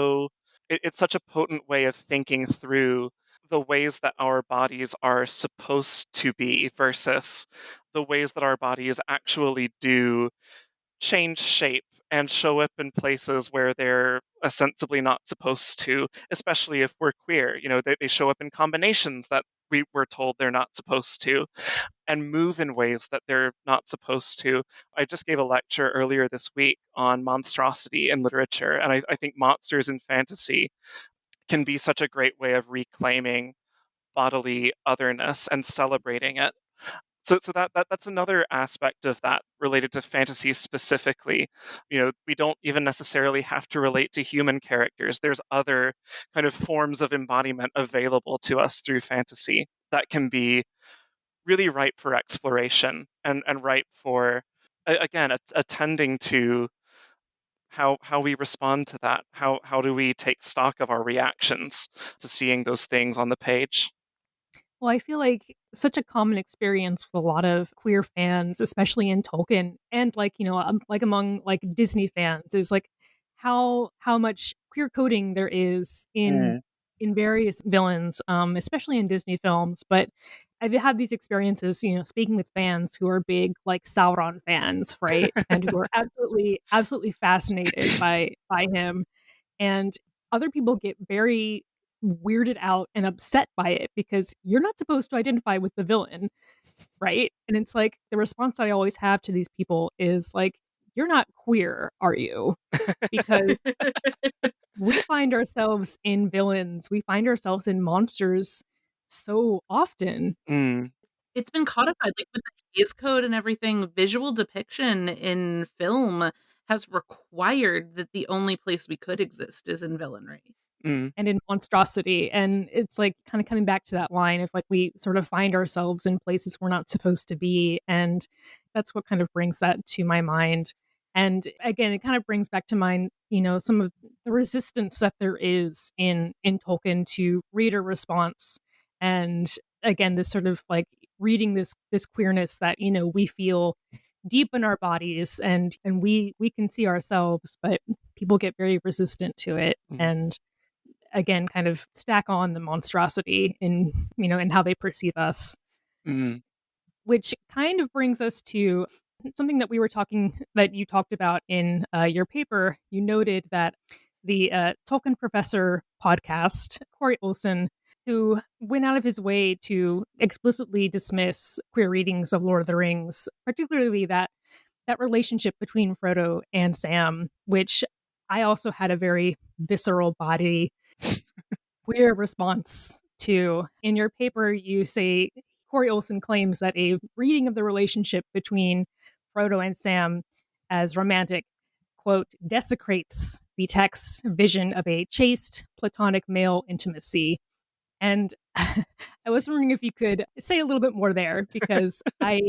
it's such a potent way of thinking through the ways that our bodies are supposed to be versus the ways that our bodies actually do change shape and show up in places where they're ostensibly not supposed to, especially if we're queer. They show up in combinations that we were told they're not supposed to and move in ways that they're not supposed to. I just gave a lecture earlier this week on monstrosity in literature, and I think monsters in fantasy can be such a great way of reclaiming bodily otherness and celebrating it. So that's another aspect of that related to fantasy specifically. We don't even necessarily have to relate to human characters. There's other kind of forms of embodiment available to us through fantasy that can be really ripe for exploration and ripe for, again, attending to how we respond to that. How do we take stock of our reactions to seeing those things on the page? Well, I feel like such a common experience with a lot of queer fans, especially in Tolkien and like among like Disney fans is like how much queer coding there is in various villains, especially in Disney films. But I've had these experiences, speaking with fans who are big like Sauron fans, right? And who are absolutely fascinated by him. And other people get very weirded out and upset by it because you're not supposed to identify with the villain, right? And it's like the response that I always have to these people is like, you're not queer, are you? Because we find ourselves in villains, we find ourselves in monsters so often. Mm, It's been codified, like, with the Hays Code and everything. Visual depiction in film has required that the only place we could exist is in villainry. mm, And in monstrosity, and it's like kind of coming back to that line of like we sort of find ourselves in places we're not supposed to be, and that's what kind of brings that to my mind. And again, it kind of brings back to mind, some of the resistance that there is in Tolkien to reader response, and again, this sort of like reading this queerness that we feel deep in our bodies, and we can see ourselves, but people get very resistant to it, mm, and again kind of stack on the monstrosity in how they perceive us, mm. which kind of brings us to something that you talked about in your paper. You noted that the Tolkien Professor podcast, Corey Olson, who went out of his way to explicitly dismiss queer readings of Lord of the Rings, particularly that relationship between Frodo and Sam, which I also had a very visceral body queer response to. In your paper, you say Corey Olson claims that a reading of the relationship between Frodo and Sam as romantic, quote, desecrates the text's vision of a chaste, platonic male intimacy. And I was wondering if you could say a little bit more there because I,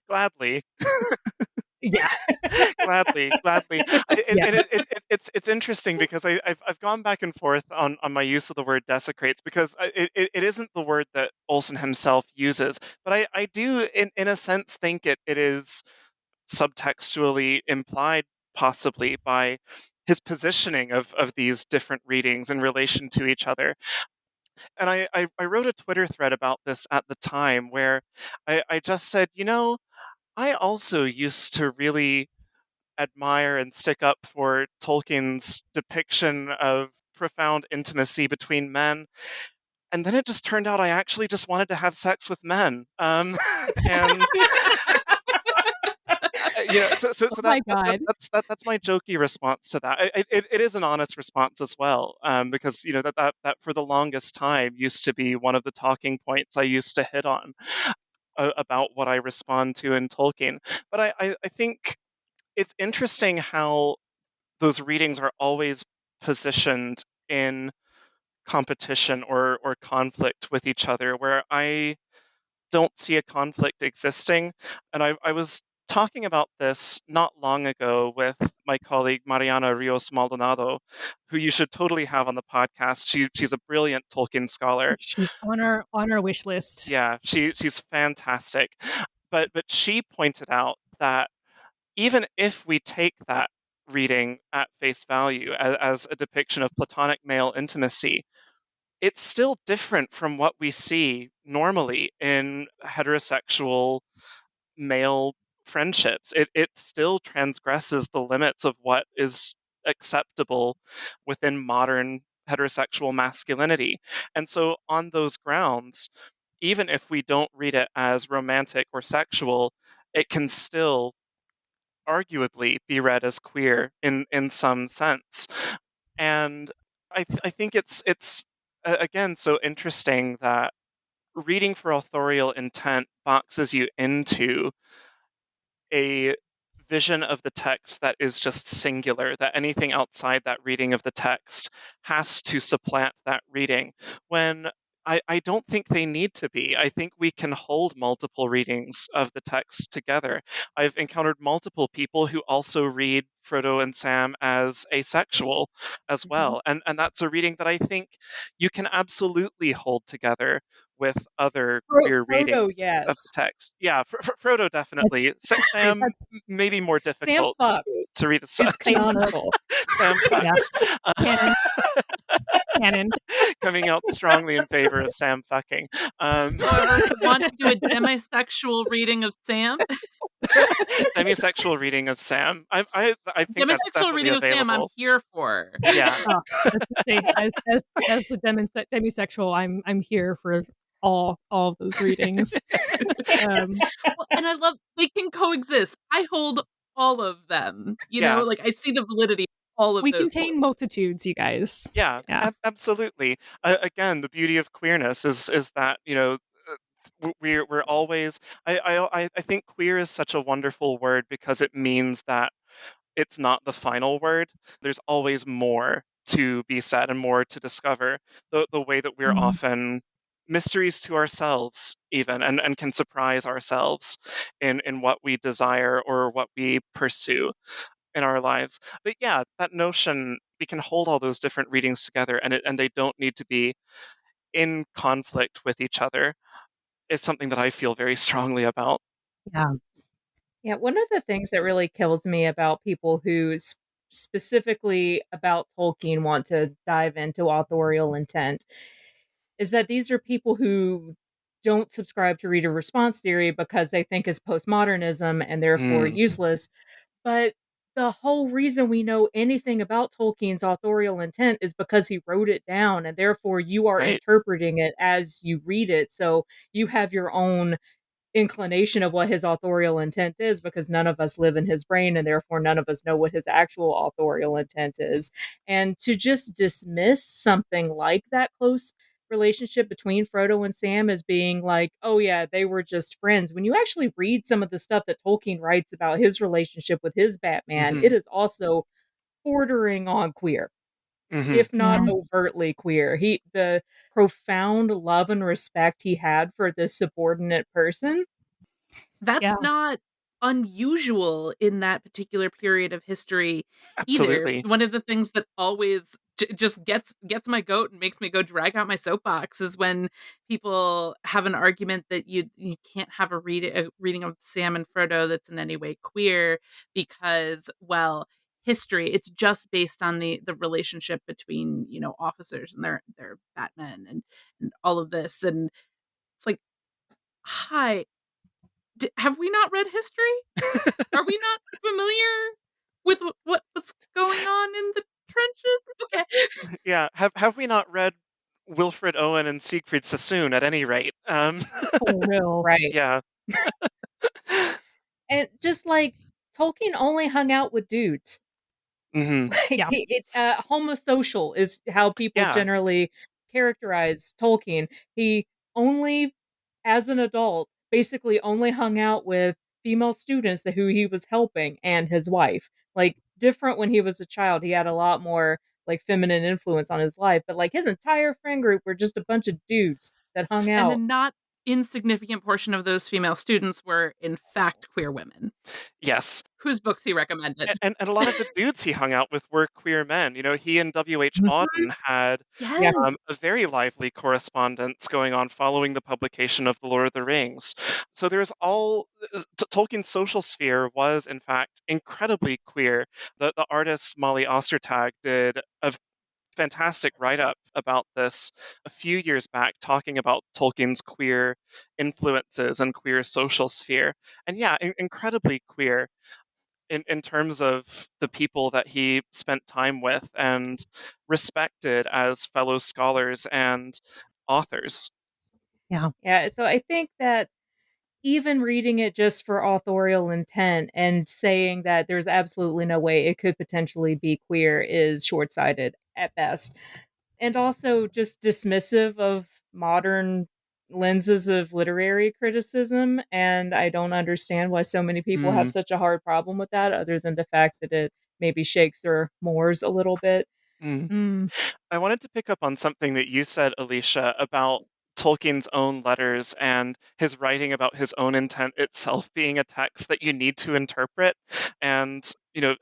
Gladly. yeah, Gladly. yeah, It's interesting because I've gone back and forth on my use of the word desecrates, because it isn't the word that Olson himself uses, but I do in a sense think it is subtextually implied, possibly, by his positioning of these different readings in relation to each other. And I wrote a Twitter thread about this at the time, where I just said, I also used to really admire and stick up for Tolkien's depiction of profound intimacy between men. And then it just turned out I actually just wanted to have sex with men. And so oh my God. that's my jokey response to that. It is an honest response as well, because that for the longest time used to be one of the talking points I used to hit on, about what I respond to in Tolkien. But I think it's interesting how those readings are always positioned in competition or conflict with each other, where I don't see a conflict existing. And I was talking about this not long ago with my colleague Mariana Rios Maldonado, who you should totally have on the podcast. She's a brilliant Tolkien scholar. She's on our wish list. Yeah, she's fantastic. But she pointed out that even if we take that reading at face value as a depiction of platonic male intimacy, it's still different from what we see normally in heterosexual male friendships. It still transgresses the limits of what is acceptable within modern heterosexual masculinity. And so, on those grounds, even if we don't read it as romantic or sexual, it can still arguably be read as queer in some sense. And I think it's again so interesting that reading for authorial intent boxes you into a vision of the text that is just singular, that anything outside that reading of the text has to supplant that reading, when I don't think they need to be. I think we can hold multiple readings of the text together. I've encountered multiple people who also read Frodo and Sam as asexual as Mhm. well. And that's a reading that I think you can absolutely hold together with other queer readings Frodo, of the yes. text. Yeah, Frodo definitely. Wait, Sam maybe more Sam difficult fucks to read as is such. canonical. Sam Yeah. fucks. Canon. Canon. Coming out strongly in favor of Sam fucking. However, if you want to do a demisexual reading of Sam, Demisexual reading of Sam. I think that's demisexual definitely reading of Sam, I'm available. here for. Yeah. Oh, let's just say, as the demisexual, I'm here for all of those readings. Well, and I love they can coexist. I hold all of them. You know, Yeah. like I see the validity of all of We those. contain multitudes, you guys. Yeah, Yeah. absolutely. Again, the beauty of queerness is that we're always. I think queer is such a wonderful word because it means that it's not the final word. There's always more to be said and more to discover. The way that we're Mhm. often mysteries to ourselves even and can surprise ourselves in what we desire or what we pursue in our lives. But yeah, that notion we can hold all those different readings together and they don't need to be in conflict with each other is something that I feel very strongly about. Yeah. Yeah, one of the things that really kills me about people who specifically about Tolkien want to dive into authorial intent is that these are people who don't subscribe to reader response theory because they think it's postmodernism and therefore Mm, useless. But the whole reason we know anything about Tolkien's authorial intent is because he wrote it down, and therefore you are right. interpreting it as you read it. So you have your own inclination of what his authorial intent is because none of us live in his brain and therefore none of us know what his actual authorial intent is. And to just dismiss something like that close relationship between Frodo and Sam as being like, oh yeah, they were just friends. When you actually read some of the stuff that Tolkien writes about his relationship with his Batman, Hmm. it is also bordering on queer, Hmm. if not Yeah. overtly queer. The profound love and respect he had for this subordinate person. That's Yeah. not unusual in that particular period of history either. Absolutely. One of the things that always just gets my goat and makes me go drag out my soapbox is when people have an argument that you can't have a reading of Sam and Frodo that's in any way queer because, well, history, it's just based on the relationship between, officers and their Batmen and all of this. And it's like, hi, have we not read history? Are we not familiar with what's going on in the trenches? Okay. Yeah. Have we not read Wilfred Owen and Siegfried Sassoon at any rate? For real. Right. Yeah. And just like Tolkien only hung out with dudes. Hmm. Like Yeah. homosocial is how people Yeah. generally characterize Tolkien. He only, as an adult, basically only hung out with female students who he was helping and his wife. Like different when he was a child, he had a lot more like feminine influence on his life, but like his entire friend group were just a bunch of dudes that hung And a out. not insignificant portion of those female students were, in fact, queer women Yes. whose books he recommended. And a lot of the dudes he hung out with were queer men. He and W.H. Mhm. Auden had Yes. a very lively correspondence going on following the publication of The Lord of the Rings. So Tolkien's social sphere was, in fact, incredibly queer. The artist Molly Ostertag did a fantastic write-up about this a few years back, talking about Tolkien's queer influences and queer social sphere. And yeah, incredibly queer in terms of the people that he spent time with and respected as fellow scholars and authors. Yeah. Yeah, so I think that even reading it just for authorial intent and saying that there's absolutely no way it could potentially be queer is short sighted at best. And also just dismissive of modern lenses of literary criticism. And I don't understand why so many people have Mm, such a hard problem with that, other than the fact that it maybe shakes their moors a little bit. mm. Mm. I wanted to pick up on something that you said, Alicia, about Tolkien's own letters and his writing about his own intent itself being a text that you need to interpret and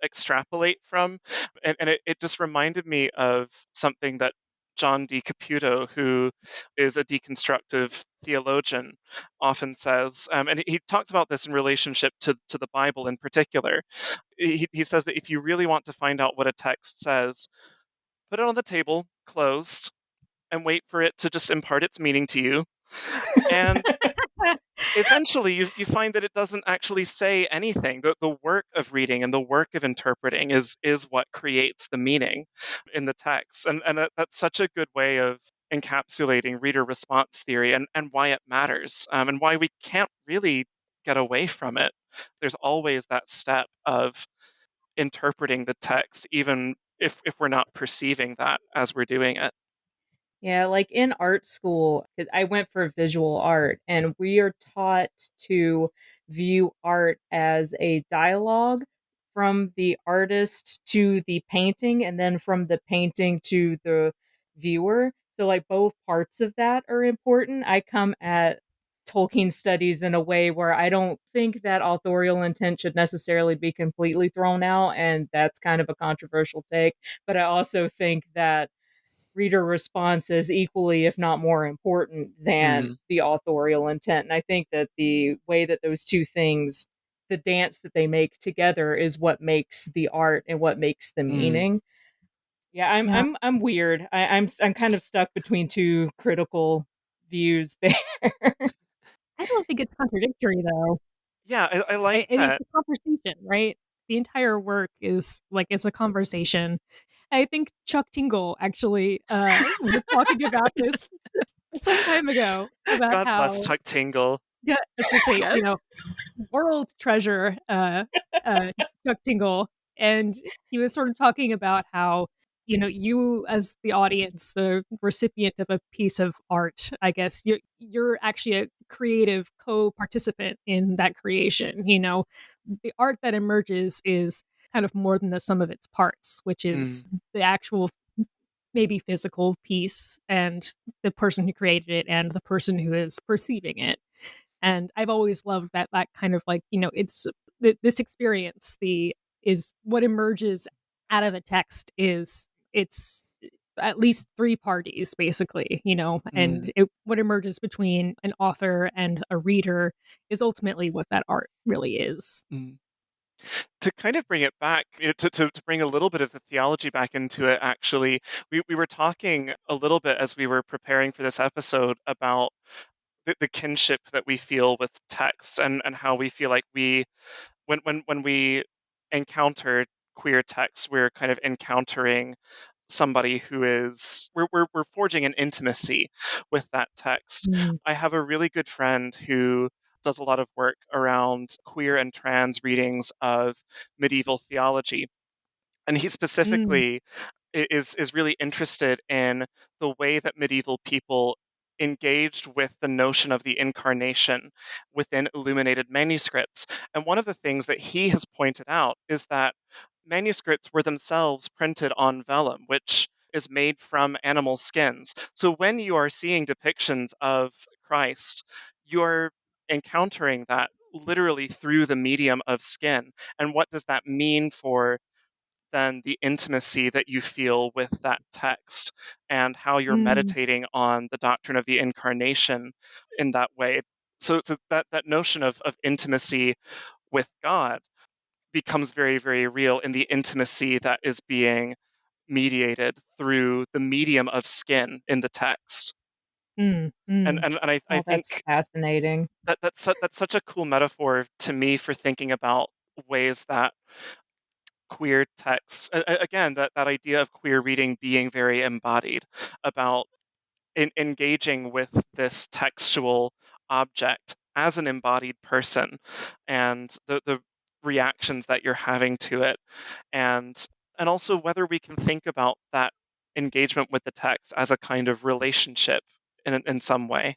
extrapolate from. And it just reminded me of something that John D. Caputo, who is a deconstructive theologian, often says, and he talks about this in relationship to the Bible in particular. He says that if you really want to find out what a text says, put it on the table, closed, and wait for it to just impart its meaning to you. And eventually you find that it doesn't actually say anything. The work of reading and the work of interpreting is what creates the meaning in the text. And that's such a good way of encapsulating reader response theory and why it matters, and why we can't really get away from it. There's always that step of interpreting the text, even if we're not perceiving that as we're doing it. Yeah, like in art school, 'cause I went for visual art, and we are taught to view art as a dialogue from the artist to the painting, and then from the painting to the viewer. So, like, both parts of that are important. I come at Tolkien studies in a way where I don't think that authorial intent should necessarily be completely thrown out, and that's kind of a controversial take. But I also think that reader response is equally, if not more important than Mm, the authorial intent. And I think that the way that those two things, the dance that they make together, is what makes the art and what makes the mm. meaning. Yeah, I'm Yeah. I'm I'm weird. I'm kind of stuck between two critical views there. I don't think it's contradictory though. Yeah, I like It's that. a conversation, right? The entire work is like it's a conversation. I think Chuck Tingle actually was talking about this some time ago about God bless how Chuck Tingle. yeah, let's just say, Yes. world treasure uh Chuck Tingle, and he was sort of talking about how you as the audience, the recipient of a piece of art, I guess you're actually a creative co-participant in that creation. The art that emerges is kind of more than the sum of its parts, which is Mm, the actual maybe physical piece and the person who created it and the person who is perceiving it. And I've always loved that kind of like, it's this experience, the is what emerges out of a text is it's at least three parties basically, mm, what emerges between an author and a reader is ultimately what that art really is. mm. To kind of bring it back, to bring a little bit of the theology back into it, actually, we were talking a little bit as we were preparing for this episode about the kinship that we feel with texts, and how we feel like when we encounter queer texts, we're kind of encountering somebody who is we're forging an intimacy with that text. Mm, I have a really good friend who does a lot of work around queer and trans readings of medieval theology, and he mm, specifically is really interested in the way that medieval people engaged with the notion of the incarnation within illuminated manuscripts. And one of the things that he has pointed out is that manuscripts were themselves printed on vellum, which is made from animal skins. So when you are seeing depictions of Christ, you're encountering that literally through the medium of skin. And what does that mean for then the intimacy that you feel with that text, and how you're mm, meditating on the doctrine of the incarnation in that way? So that notion of intimacy with God becomes very, very real in the intimacy that is being mediated through the medium of skin in the text. mm, And mm. I Oh, that's think fascinating. that's such a cool metaphor to me for thinking about ways that queer texts, again, that idea of queer reading being very embodied, about engaging with this textual object as an embodied person, and the reactions that you're having to it, and also whether we can think about that engagement with the text as a kind of relationship in some way.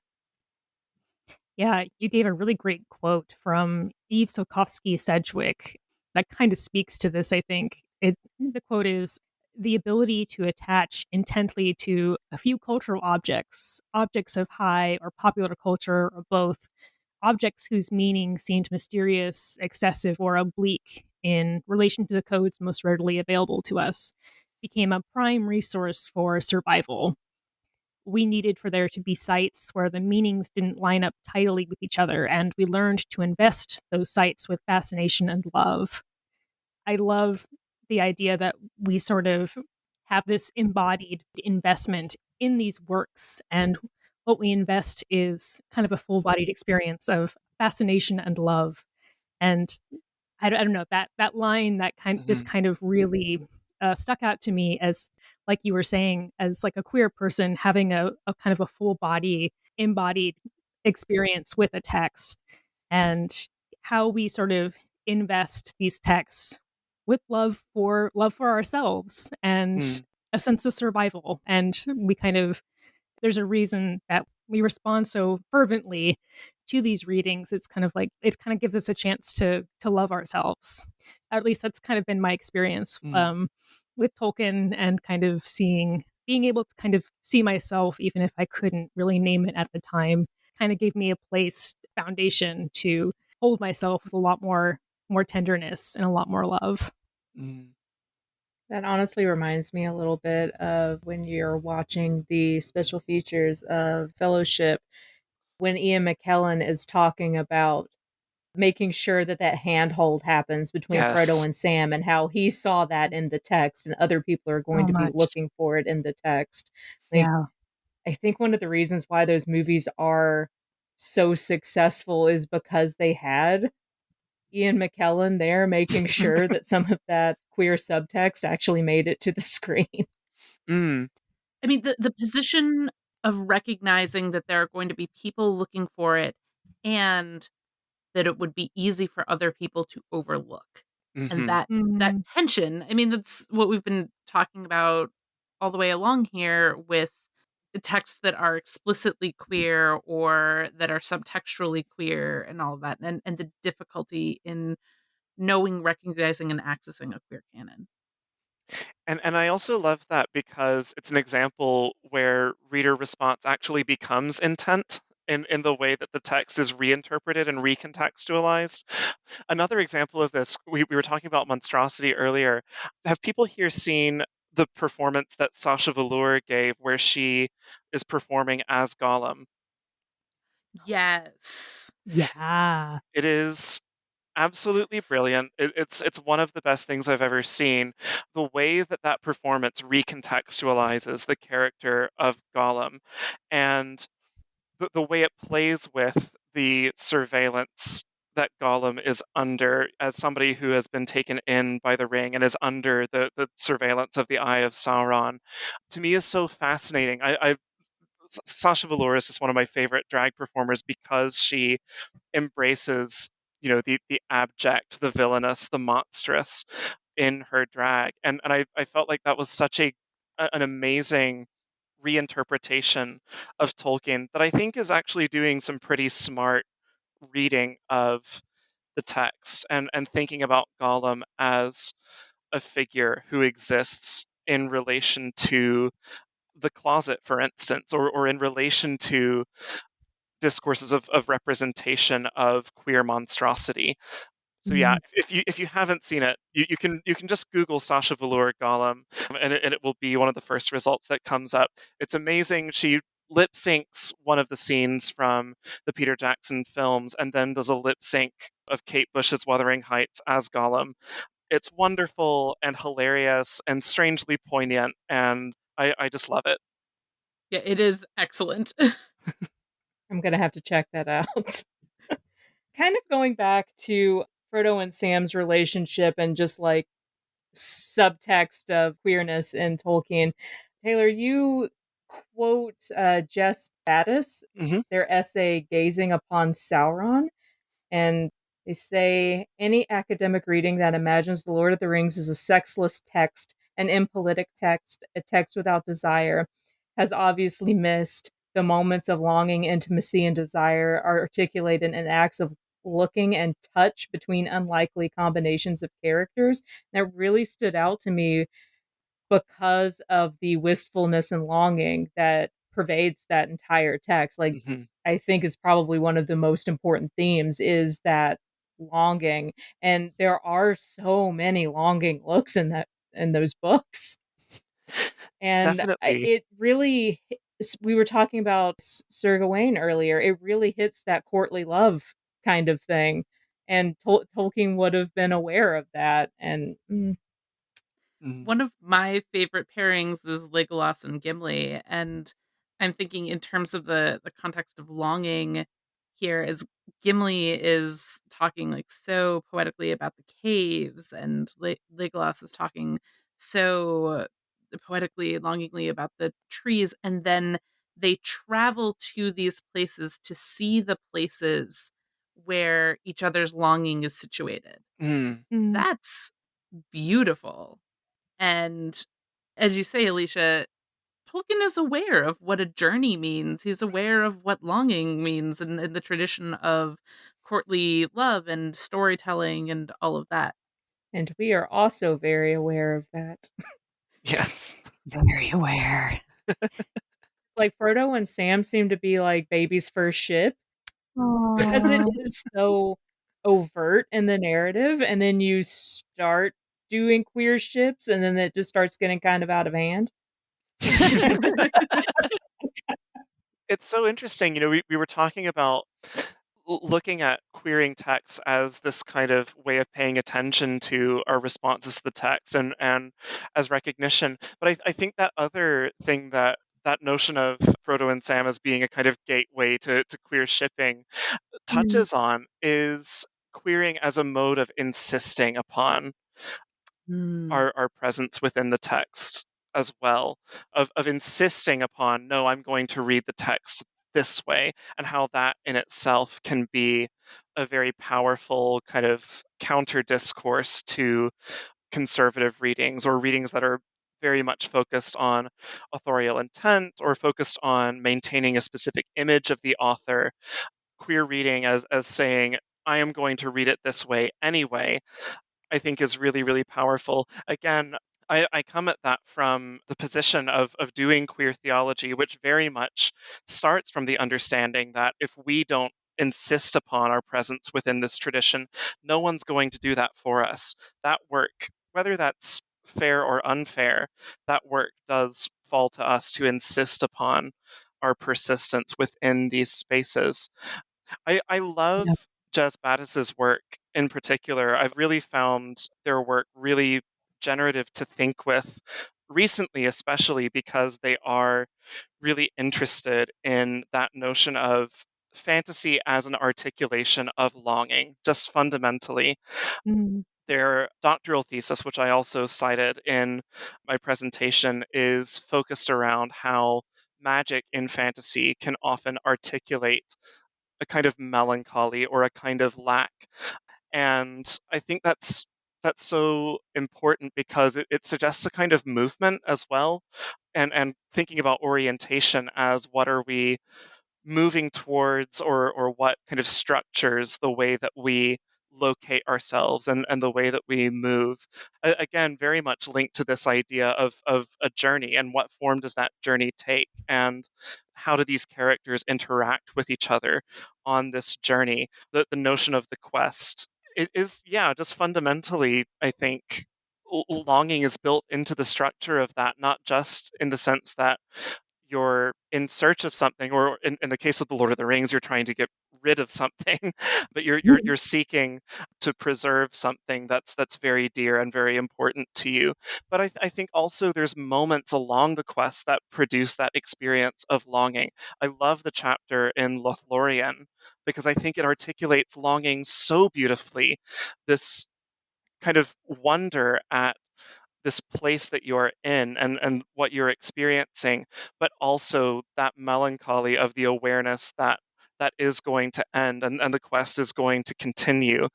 Yeah, you gave a really great quote from Eve Sokovsky Sedgwick that kind of speaks to this, I think. The quote is the ability to attach intently to a few cultural objects, objects of high or popular culture or both, objects whose meaning seemed mysterious, excessive, or oblique in relation to the codes most readily available to us, became a prime resource for survival. we needed for there to be sites where the meanings didn't line up tidily with each other, and we learned to invest those sites with fascination and love. I love the idea that we sort of have this embodied investment in these works, and what we invest is kind of a full-bodied experience of fascination and love. And I don't know, that line that Mhm. kind of really stuck out to me as, like you were saying, as like a queer person having a kind of a full body embodied experience with a text, and how we sort of invest these texts with love for ourselves and Mm. a sense of survival. And we kind of there's a reason that we respond so fervently to these readings. It's kind of like it kind of gives us a chance to love ourselves. At least that's kind of been my experience Mm. with Tolkien, and kind of being able to kind of see myself, even if I couldn't really name it at the time, kind of gave me a place foundation to hold myself with a lot more tenderness and a lot more love. Mm. That honestly reminds me a little bit of when you're watching the special features of Fellowship, when Ian McKellen is talking about making sure that that handhold happens between Frodo Yes. and Sam, and how he saw that in the text and other people are going So to be much. looking for it in the text. Like, Yeah. I think one of the reasons why those movies are so successful is because they had Ian McKellen there making sure that some of that queer subtext actually made it to the screen. Mm. I mean, the position of recognizing that there are going to be people looking for it, and that it would be easy for other people to overlook. And Mhm. that Mm, tension, I mean, that's what we've been talking about all the way along here with the texts that are explicitly queer or that are subtextually queer and all of that, and the difficulty in knowing, recognizing, and accessing a queer canon. And I also love that because it's an example where reader response actually becomes intent in the way that the text is reinterpreted and recontextualized. Another example of this, we were talking about monstrosity earlier. Have people here seen the performance that Sasha Velour gave where she is performing as Gollum? Yes. yeah. It is absolutely brilliant. It's one of the best things I've ever seen. The way that that performance recontextualizes the character of Gollum, and the way it plays with the surveillance that Gollum is under as somebody who has been taken in by the ring and is under the surveillance of the Eye of Sauron, to me is so fascinating. Sasha Velour is just one of my favorite drag performers because she embraces, the abject, the villainous, the monstrous in her drag. And I felt like that was such an amazing reinterpretation of Tolkien that I think is actually doing some pretty smart reading of the text and thinking about Gollum as a figure who exists in relation to the closet, for instance, or in relation to discourses of representation of queer monstrosity. So yeah, Mm, if you haven't seen it, you can just Google Sasha Velour Gollum, and it will be one of the first results that comes up. It's amazing. She lip syncs one of the scenes from the Peter Jackson films, and then does a lip sync of Kate Bush's Wuthering Heights as Gollum. It's wonderful and hilarious and strangely poignant, and I just love it. Yeah, it is excellent. I'm gonna have to check that out. Kind of going back to Frodo and Sam's relationship and just like subtext of queerness in Tolkien. Taylor, you quote Jess Battis, Hmm. their essay Gazing Upon Sauron, and they say any academic reading that imagines The Lord of the Rings as a sexless text, an impolitic text, a text without desire, has obviously missed the moments of longing, intimacy, and desire are articulated in acts of looking and touch between unlikely combinations of characters. That really stood out to me because of the wistfulness and longing that pervades that entire text. Like, Hmm. I think is probably one of the most important themes is that longing. And there are so many longing looks in those books. And Definitely. it really we were talking about Sir Gawain earlier. It really hits that courtly love kind of thing, and Tolkien would have been aware of that. And Mm. One of my favorite pairings is Legolas and Gimli, and I'm thinking in terms of the context of longing here, as Gimli is talking like so poetically about the caves, and Legolas is talking so poetically, longingly about the trees, and then they travel to these places to see the places where each other's longing is situated. Mm. Mm. That's beautiful. And as you say, Alicia, Tolkien is aware of what a journey means. He's aware of what longing means in the tradition of courtly love and storytelling and all of that. and we are also very aware of that. Yes. Very aware. Like Frodo and Sam seem to be like baby's first ship because it Aw. is so overt in the narrative, and then you start doing queer ships, and then it just starts getting kind of out of hand. It's so interesting. We were talking about looking at querying texts as this kind of way of paying attention to our responses to the text and as recognition. But I think that other thing that notion of Frodo and Sam as being a kind of gateway to queer shipping Mm, touches on is queering as a mode of insisting upon Mm. our presence within the text as well, of insisting upon, no, I'm going to read the text this way, and how that in itself can be a very powerful kind of counter discourse to conservative readings or readings that are very much focused on authorial intent or focused on maintaining a specific image of the author. Queer reading as saying, I am going to read it this way anyway, I think is really, really powerful. Again, I come at that from the position of doing queer theology, which very much starts from the understanding that if we don't insist upon our presence within this tradition, no one's going to do that for us. That work, whether that's fair or unfair, that work does fall to us to insist upon our persistence within these spaces. I love yeah. Jess Battis's work in particular. I've really found their work really generative to think with recently, especially because they are really interested in that notion of fantasy as an articulation of longing, just fundamentally. Mm, Their doctoral thesis, which I also cited in my presentation, is focused around how magic in fantasy can often articulate a kind of melancholy or a kind of lack. And I think that's so important because it suggests a kind of movement as well. And thinking about orientation as what are we moving towards, or what kind of structures the way that we locate ourselves and the way that we move. Again, very much linked to this idea of a journey and what form does that journey take, and how do these characters interact with each other on this journey. The notion of the quest, it is, yeah, just fundamentally, I think longing is built into the structure of that, not just in the sense that you're in search of something, or in the case of the Lord of the Rings, you're trying to get rid of something, but you're seeking to preserve something that's very dear and very important to you. But I think also there's moments along the quest that produce that experience of longing. I love the chapter in Lothlorien because I think it articulates longing so beautifully. This kind of wonder at this place that you're in and what you're experiencing, but also that melancholy of the awareness that that is going to end, and the quest is going to continue.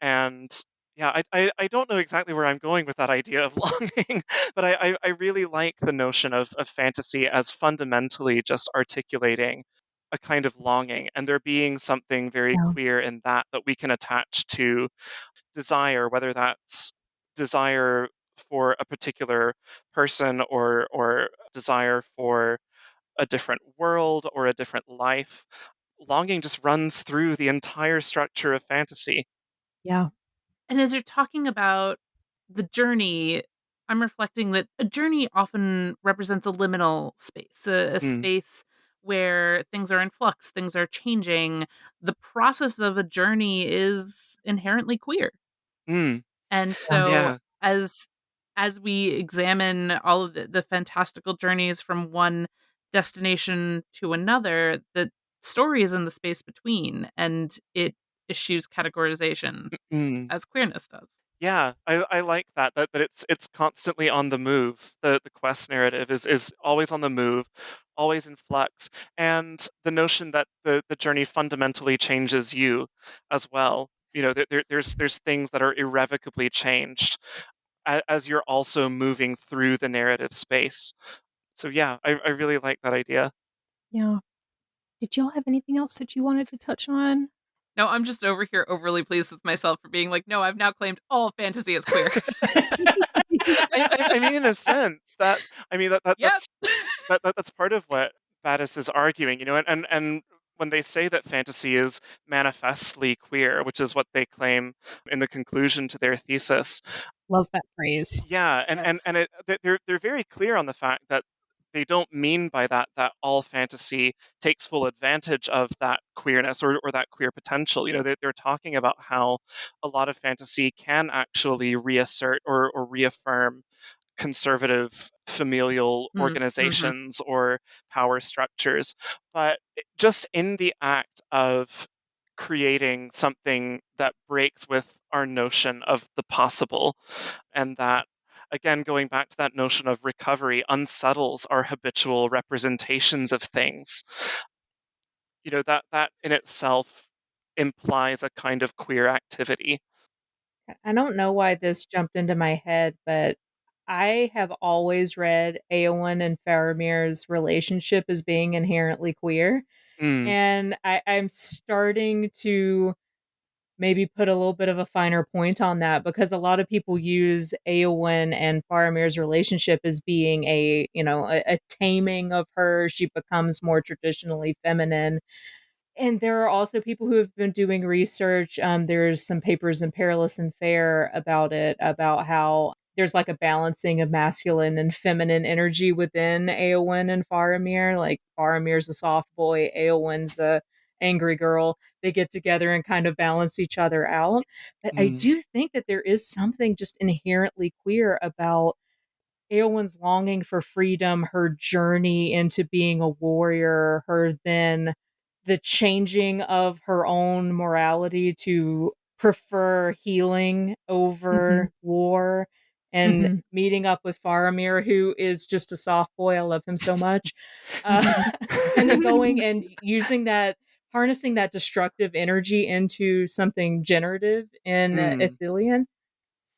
And yeah, I don't know exactly where I'm going with that idea of longing, but I really like the notion of fantasy as fundamentally just articulating a kind of longing, and there being something very yeah. queer in that we can attach to desire, whether that's desire for a particular person, or desire for a different world or a different life. Longing just runs through the entire structure of fantasy. Yeah. And as you're talking about the journey, I'm reflecting that a journey often represents a liminal space, a Mm, space where things are in flux, things are changing. The process of a journey is inherently queer. mm, And Yeah. so yeah. as we examine all of the fantastical journeys from one destination to another, the story is in the space between, and it eschews categorization Mm. as queerness does. Yeah, I like that it's constantly on the move. The quest narrative is always on the move, always in flux, and the notion that the journey fundamentally changes you as well. You know, there's things that are irrevocably changed as you're also moving through the narrative space. So yeah, I really like that idea. Yeah. Did y'all have anything else that you wanted to touch on? No, I'm just over here overly pleased with myself for being like, no, I've now claimed all fantasy as queer. I mean, in a sense, that I mean Yep. that's part of what Battis is arguing, you know, and when they say that fantasy is manifestly queer, which is what they claim in the conclusion to their thesis, Love that phrase. yeah, Yes. they're very clear on the fact that they don't mean by that that all fantasy takes full advantage of that queerness or that queer potential. You know, they're talking about how a lot of fantasy can actually reassert or reaffirm conservative familial Mm-hmm. organizations or power structures. But just in the act of creating something that breaks with our notion of the possible, and that, again, going back to that notion of recovery, unsettles our habitual representations of things, you know, that in itself implies a kind of queer activity. I don't know why this jumped into my head, but I have always read Eowyn and Faramir's relationship as being inherently queer. Mm, And I'm starting to maybe put a little bit of a finer point on that because a lot of people use Eowyn and Faramir's relationship as being a taming of her. She becomes more traditionally feminine. And there are also people who have been doing research. There's some papers in Perilous and Fair about it, about how there's like a balancing of masculine and feminine energy within Eowyn and Faramir. Like Faramir's a soft boy, Eowyn's a angry girl. They get together and kind of balance each other out. But I mm, do think that there is something just inherently queer about Eowyn's longing for freedom, her journey into being a warrior, her then the changing of her own morality to prefer healing Mhm. over war, and Mhm. meeting up with Faramir, who is just a soft boy. I love him so much. Uh, and then going and using that, harnessing that destructive energy into something generative in mm. Ithilien.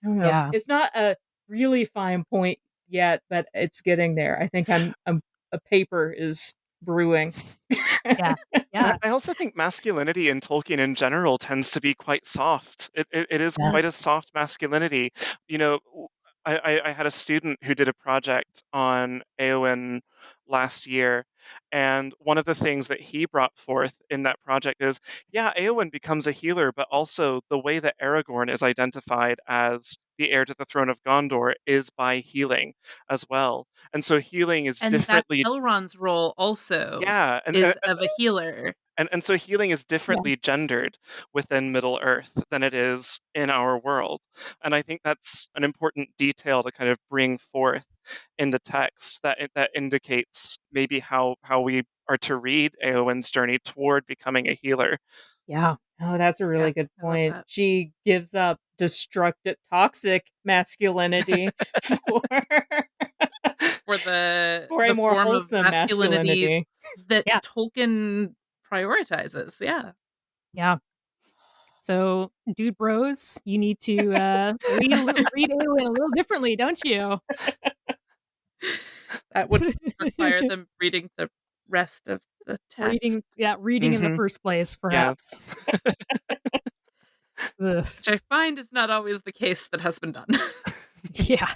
I don't know. Yeah. It's not a really fine point yet, but it's getting there. I think I'm a paper is brewing. Yeah. I Yeah. I also think masculinity in Tolkien in general tends to be quite soft. It is Yes. quite a soft masculinity. You know, I had a student who did a project on Eowyn last year, and one of the things that he brought forth in that project is, yeah, Eowyn becomes a healer, but also the way that Aragorn is identified as the heir to the throne of Gondor is by healing as well. And so healing is And that differently, Elrond's role also yeah, is of a healer. and so healing is Yeah. differently gendered within Middle Earth than it is in our world. And I think that's an important detail to kind of bring forth in the text that indicates maybe how we are to read Eowyn's journey toward becoming a healer. Yeah. Oh, that's a Yeah, really good I love point. that. She gives up destructive, toxic masculinity for For the for a the more form of wholesome masculinity masculinity. that Yeah. Tolkien prioritizes, yeah. Yeah. So, dude bros, you need to, read Eowyn a little differently, don't you? That would require them reading the rest of the text, Reading in the Hmm. first place, Yeah. perhaps. Ugh. which I find is not always the case that has been done. Yeah.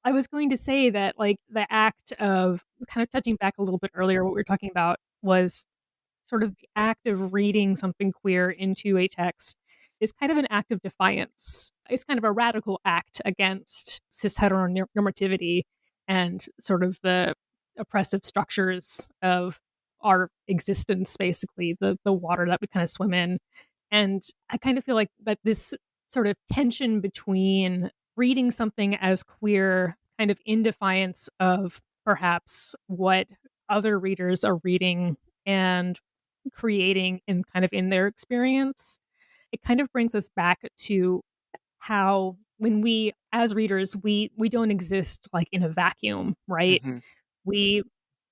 I was going to say that, like, the act of kind of touching back a little bit earlier, what we were talking about was sort of the act of reading something queer into a text is kind of an act of defiance. It's kind of a radical act against cis heteronormativity and sort of the oppressive structures of our existence, basically, the water that we kind of swim in. And I kind of feel like that this sort of tension between reading something as queer, kind of in defiance of perhaps what other readers are reading and creating in kind of in their experience, it kind of brings us back to how when we as readers we don't exist like in a vacuum, right? Hmm. We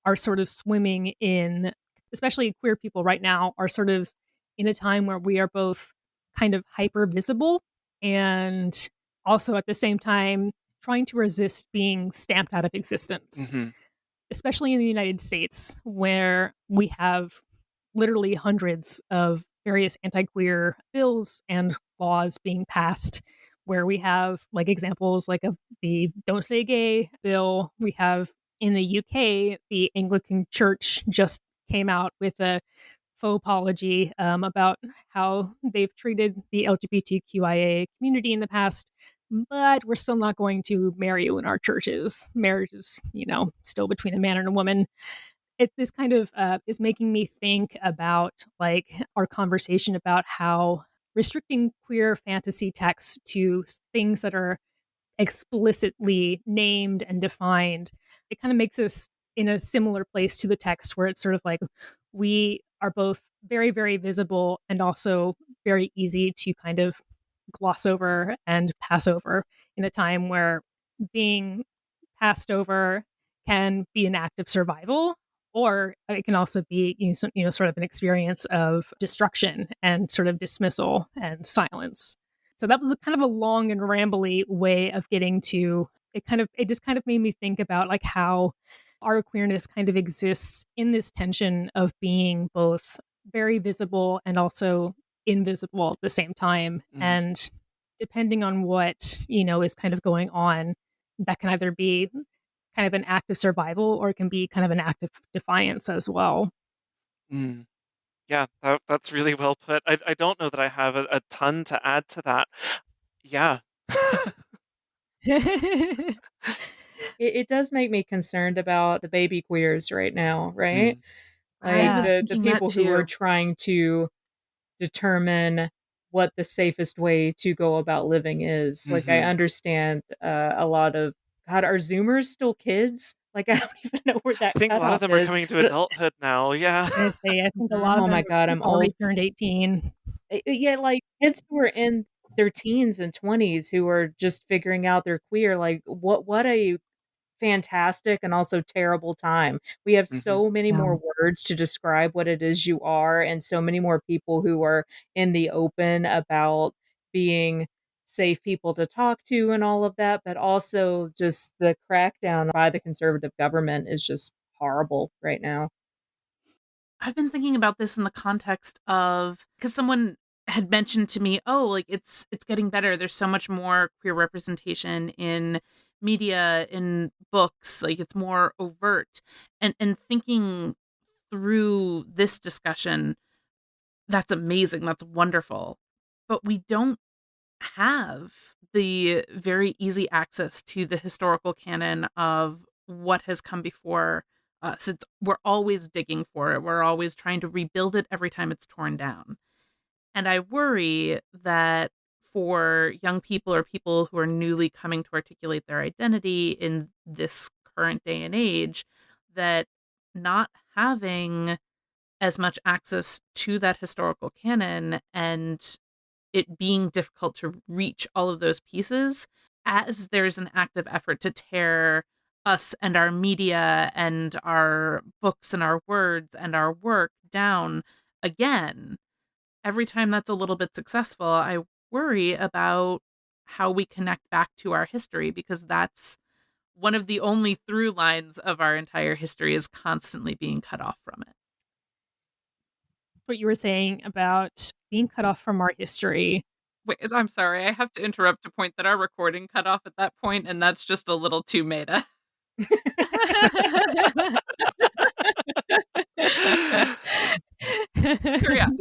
are sort of swimming in, especially queer people right now are sort of in a time where we are both kind of hyper visible and also at the same time trying to resist being stamped out of existence, Hmm. especially in the United States, where we have literally hundreds of various anti-queer bills and laws being passed, where we have like examples like of the Don't Say Gay bill. We have in the UK, the Anglican Church just came out with a faux apology about how they've treated the LGBTQIA community in the past, but we're still not going to marry you in our churches. Marriage is, still between a man and a woman. This kind of is making me think about like our conversation about how restricting queer fantasy texts to things that are explicitly named and defined, it kind of makes us in a similar place to the text where it's sort of like we are both very, very visible and also very easy to kind of gloss over and pass over in a time where being passed over can be an act of survival, or it can also be sort of an experience of destruction and sort of dismissal and silence. So that was a kind of a long and rambly way of getting to it. It just kind of made me think about like how our queerness kind of exists in this tension of being both very visible and also invisible at the same time. Hmm. And depending on what, is kind of going on, that can either be kind of an act of survival or it can be kind of an act of defiance as well. Mm. Yeah, that's really well put. I don't know that I have a ton to add to that. Yeah. It does make me concerned about the baby queers right now, right? Mm. I Like was Yeah. the thinking that people who are too. trying to determine what the safest way to go about living is. Like I Hmm. understand a lot of God, are Zoomers still kids? Like I don't even know where that I think a lot of cutoff them are is. coming to But adulthood now. Yeah. I say I think a lot of oh them my have God, I'm already old. turned 18. Yeah, like kids who are in their teens and 20s who are just figuring out they're queer. Like what a fantastic and also terrible time. We have Hmm. so many Yeah. more words to describe what it is you are, and so many more people who are in the open about being safe people to talk to and all of that, but also just the crackdown by the conservative government is just horrible right now. I've been thinking about this in the context of because someone had mentioned to me, "Oh, like it's getting better. There's so much more queer representation in media, in books, like it's more overt." And thinking through this discussion, that's amazing. That's wonderful. But we don't have the very easy access to the historical canon of what has come before us. We're always digging for it. We're always trying to rebuild it every time it's torn down. And I worry that for young people or people who are newly coming to articulate their identity in this current day and age, that not having as much access to that historical canon and it being difficult to reach all of those pieces as there's an active effort to tear us and our media and our books and our words and our work down again. Every time that's a little bit successful, I worry about how we connect back to our history because that's one of the only through lines of our entire history is constantly being cut off from it. What you were saying about being cut off from our history. Wait, I'm sorry. I have to interrupt to point that our recording cut off at that point, and that's just a little too meta. Carry on.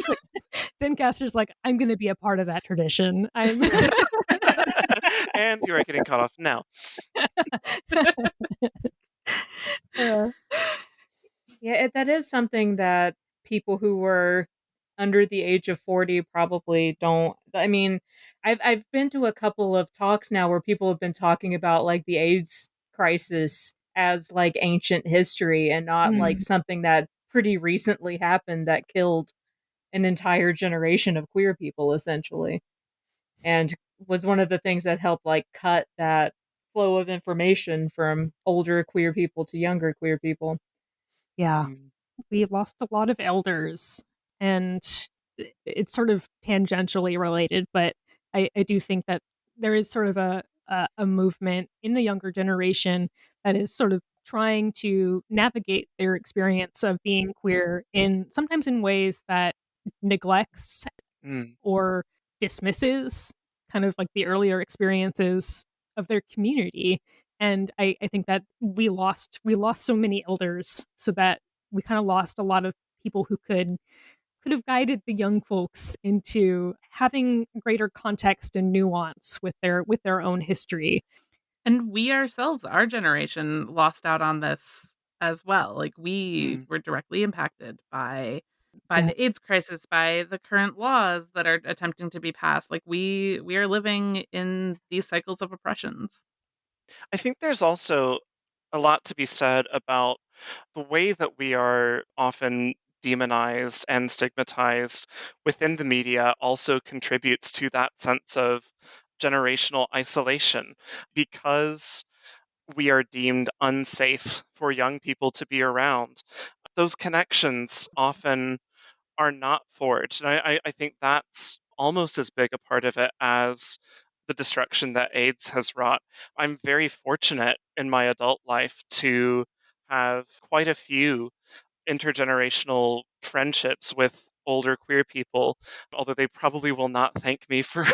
Zencaster's like, I'm going to be a part of that tradition. I'm. And you are getting cut off now. Uh, Yeah, that is something that people who were under the age of 40 probably don't. I mean, I've been to a couple of talks now where people have been talking about like the AIDS crisis as like ancient history and not like mm, something that pretty recently happened that killed an entire generation of queer people essentially, and was one of the things that helped like cut that flow of information from older queer people to younger queer people. yeah. Mm. We lost a lot of elders, and it's sort of tangentially related, but I do think that there is sort of a movement in the younger generation that is sort of trying to navigate their experience of being queer in sometimes in ways that neglects Mm. or dismisses kind of like the earlier experiences of their community. And I think that we lost so many elders, so that we kind of lost a lot of people who could have guided the young folks into having greater context and nuance with their own history. And we ourselves, our generation, lost out on this as well. Like, we Mm. were directly impacted by Yeah. the AIDS crisis, by the current laws that are attempting to be passed. Like, we are living in these cycles of oppressions. I think there's also a lot to be said about the way that we are often demonized and stigmatized within the media also contributes to that sense of generational isolation because we are deemed unsafe for young people to be around. Those connections often are not forged. And I think that's almost as big a part of it as the destruction that AIDS has wrought. I'm very fortunate in my adult life to have quite a few intergenerational friendships with older queer people, although they probably will not thank me for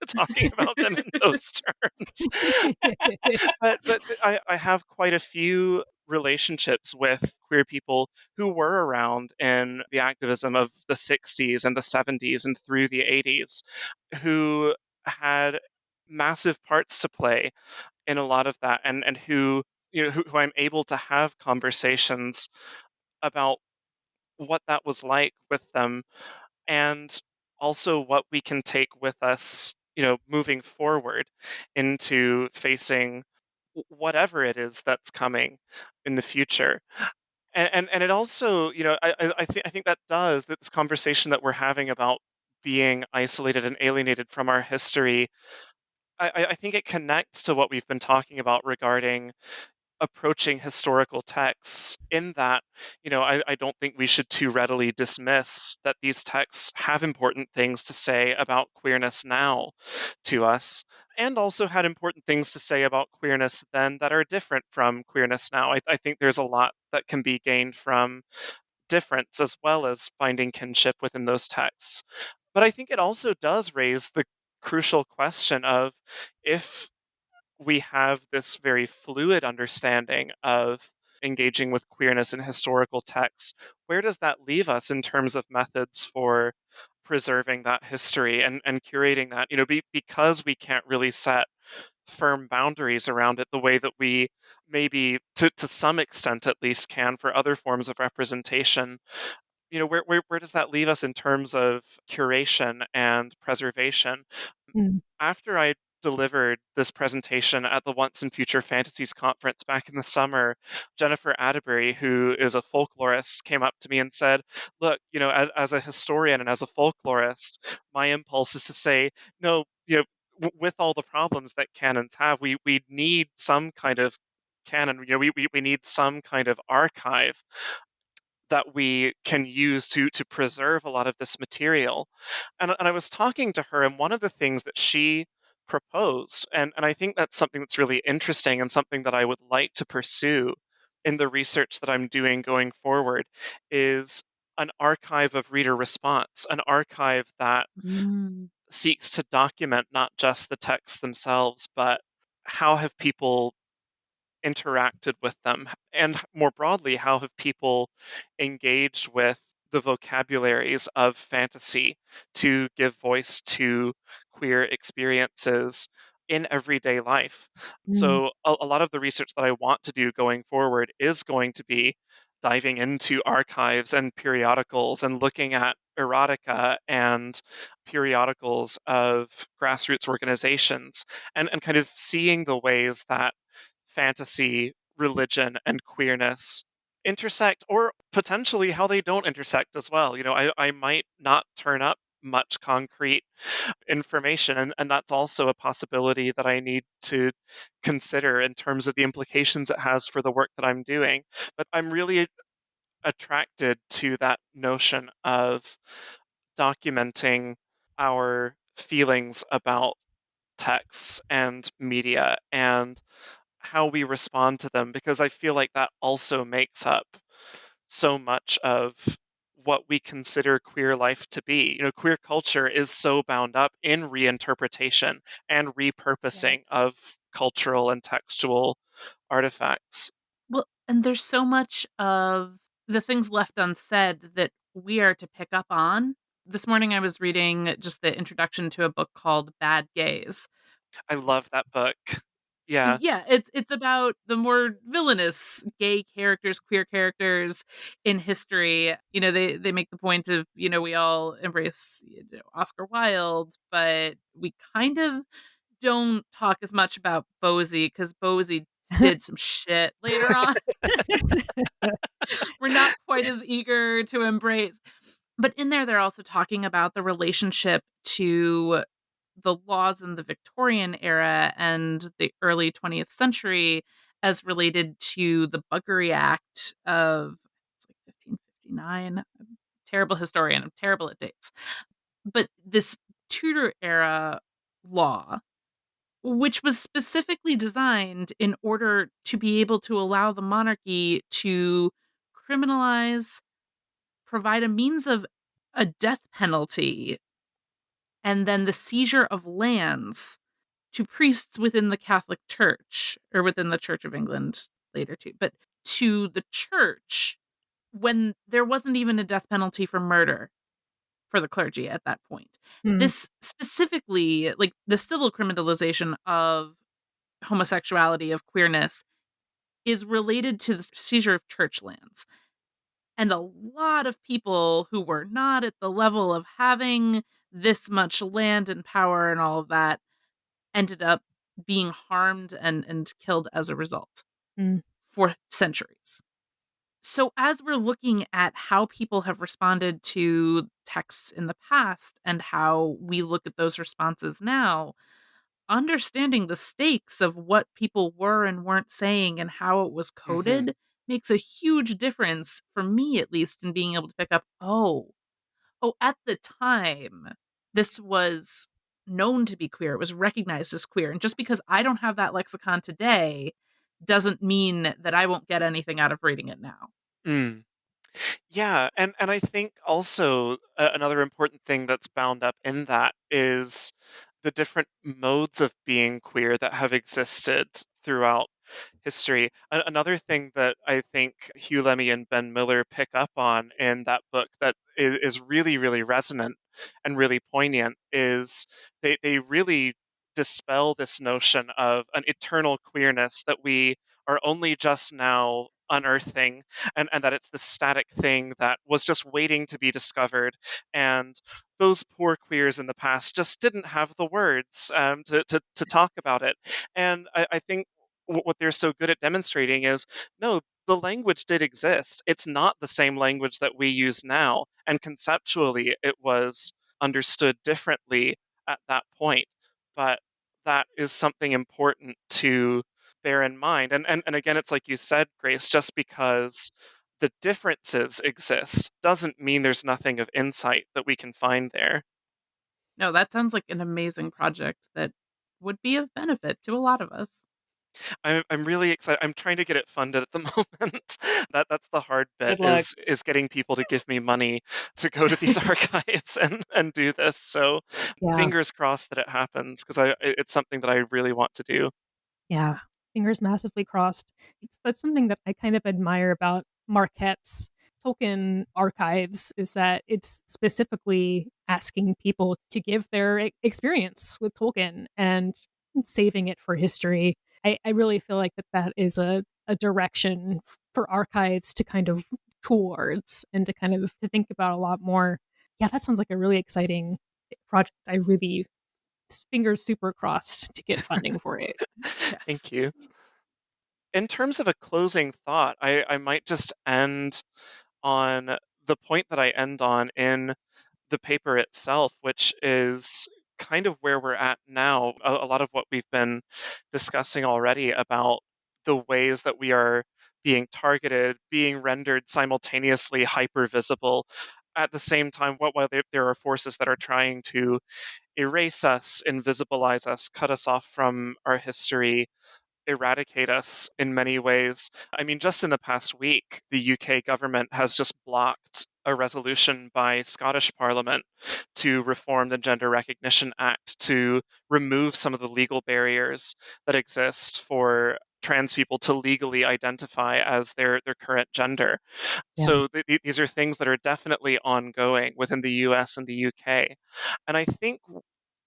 talking about them in those terms. But I have quite a few relationships with queer people who were around in the activism of the 60s and the 70s and through the 80s, who had massive parts to play in a lot of that, and who who I'm able to have conversations about what that was like with them, and also what we can take with us, moving forward into facing whatever it is that's coming in the future. And it also, I think that does that this conversation that we're having about being isolated and alienated from our history. I think it connects to what we've been talking about regarding approaching historical texts, in that, I don't think we should too readily dismiss that these texts have important things to say about queerness now to us, and also had important things to say about queerness then that are different from queerness now. I think there's a lot that can be gained from difference as well as finding kinship within those texts. But I think it also does raise the crucial question of, if we have this very fluid understanding of engaging with queerness in historical texts, where does that leave us in terms of methods for preserving that history and curating that? Because we can't really set firm boundaries around it the way that we maybe, to some extent at least, can for other forms of representation. Where does that leave us in terms of curation and preservation? Mm. After I delivered this presentation at the Once and Future Fantasies conference back in the summer, Jennifer Atterbury, who is a folklorist, came up to me and said, "Look, as a historian and as a folklorist, my impulse is to say, no, with all the problems that canons have, we need some kind of canon. We need some kind of archive that we can use to preserve a lot of this material." And I was talking to her, and one of the things that she proposed, and I think that's something that's really interesting and something that I would like to pursue in the research that I'm doing going forward, is an archive of reader response, an archive that Mm. seeks to document not just the texts themselves, but how have people interacted with them, and more broadly, how have people engaged with the vocabularies of fantasy to give voice to queer experiences in everyday life. Mm. So a lot of the research that I want to do going forward is going to be diving into archives and periodicals and looking at erotica and periodicals of grassroots organizations and kind of seeing the ways that fantasy, religion, and queerness intersect, or potentially how they don't intersect as well. I might not turn up much concrete information, and that's also a possibility that I need to consider in terms of the implications it has for the work that I'm doing. But I'm really attracted to that notion of documenting our feelings about texts and media and how we respond to them, because I feel like that also makes up so much of what we consider queer life to be. Queer culture is so bound up in reinterpretation and repurposing Yes. of cultural and textual artifacts. Well, and there's so much of the things left unsaid that we are to pick up on. This morning I was reading just the introduction to a book called Bad Gays. I love that book. Yeah. Yeah, it's about the more villainous gay characters, queer characters in history. They make the point of, we all embrace, Oscar Wilde, but we kind of don't talk as much about Bosie because Bosie did some shit later on. We're not quite as eager to embrace. But in there, they're also talking about the relationship to the laws in the Victorian era and the early 20th century as related to the Buggery Act of, it's like 1559. I'm a terrible historian. I'm terrible at dates. But this Tudor era law, which was specifically designed in order to be able to allow the monarchy to criminalize, provide a means of a death penalty, and then the seizure of lands to priests within the Catholic Church, or within the Church of England later too, but to the church when there wasn't even a death penalty for murder for the clergy at that point. Mm. This specifically, like the civil criminalization of homosexuality, of queerness, is related to the seizure of church lands. And a lot of people who were not at the level of having this much land and power and all of that ended up being harmed and killed as a result Mm. for centuries. So, as we're looking at how people have responded to texts in the past and how we look at those responses now, understanding the stakes of what people were and weren't saying and how it was Hmm. coded makes a huge difference for me, at least, in being able to pick up, oh, at the time, this was known to be queer. It was recognized as queer. And just because I don't have that lexicon today doesn't mean that I won't get anything out of reading it now. Mm. Yeah, and I think also another important thing that's bound up in that is the different modes of being queer that have existed throughout history. Another thing that I think Hugh Lemmy and Ben Miller pick up on in that book that is really, really resonant and really poignant is they really dispel this notion of an eternal queerness that we are only just now unearthing, and that it's this static thing that was just waiting to be discovered, and those poor queers in the past just didn't have the words to talk about it. And I think what they're so good at demonstrating is, no, the language did exist. It's not the same language that we use now, and conceptually it was understood differently at that point. But that is something important to bear in mind. And again, it's like you said, Grace, just because the differences exist doesn't mean there's nothing of insight that we can find there. No, that sounds like an amazing project that would be of benefit to a lot of us. I'm really excited. I'm trying to get it funded at the moment. That's the hard bit, Good luck. is getting people to give me money to go to these archives and do this. So Yeah. fingers crossed that it happens, because it's something that I really want to do. Yeah. Fingers massively crossed. That's something that I kind of admire about Marquette's Tolkien archives is that it's specifically asking people to give their experience with Tolkien and saving it for history. I really feel like that is a direction for archives to kind of towards and to kind of to think about a lot more. Yeah, that sounds like a really exciting project. I really fingers super crossed to get funding for it. Yes. Thank you. In terms of a closing thought, I might just end on the point that I end on in the paper itself, which is kind of where we're at now. A lot of what we've been discussing already about the ways that we are being targeted, being rendered simultaneously hyper visible. At the same time, while there are forces that are trying to erase us, invisibilize us, cut us off from our history, eradicate us in many ways. I mean, just in the past week, the UK government has just blocked a resolution by Scottish Parliament to reform the Gender Recognition Act to remove some of the legal barriers that exist for trans people to legally identify as their current gender. Yeah. So these are things that are definitely ongoing within the US and the UK. And I think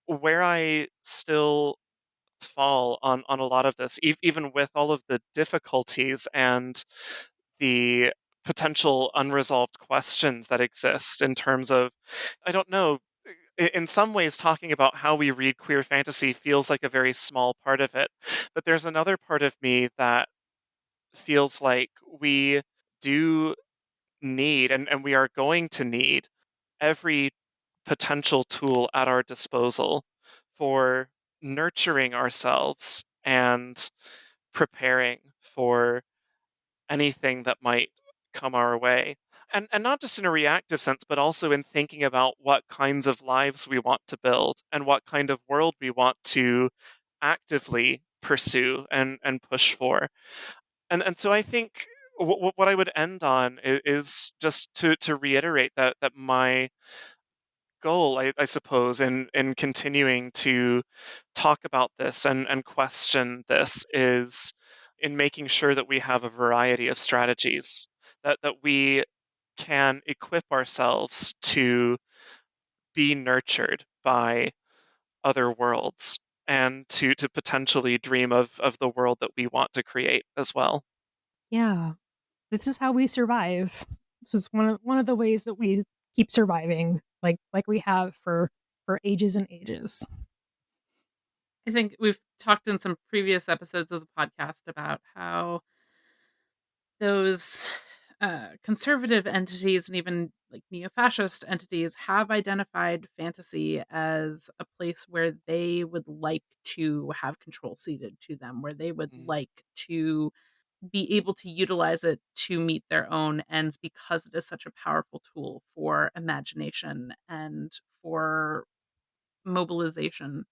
where I still fall on a lot of this, even with all of the difficulties and the potential unresolved questions that exist in terms of, I don't know, in some ways, talking about how we read queer fantasy feels like a very small part of it. But there's another part of me that feels like we do need, and we are going to need, every potential tool at our disposal for nurturing ourselves and preparing for anything that might come our way. And not just in a reactive sense, but also in thinking about what kinds of lives we want to build and what kind of world we want to actively pursue and push for. And so I think what I would end on is just to reiterate that my goal, I suppose, in continuing to talk about this and question this is in making sure that we have a variety of strategies, that we can equip ourselves to be nurtured by other worlds and to potentially dream of the world that we want to create as well. Yeah. This is how we survive. This is one of the ways that we keep surviving, like we have for ages and ages. I think we've talked in some previous episodes of the podcast about how those conservative entities and even like neo-fascist entities have identified fantasy as a place where they would like to have control ceded to them, where they would Mm. like to be able to utilize it to meet their own ends because it is such a powerful tool for imagination and for mobilization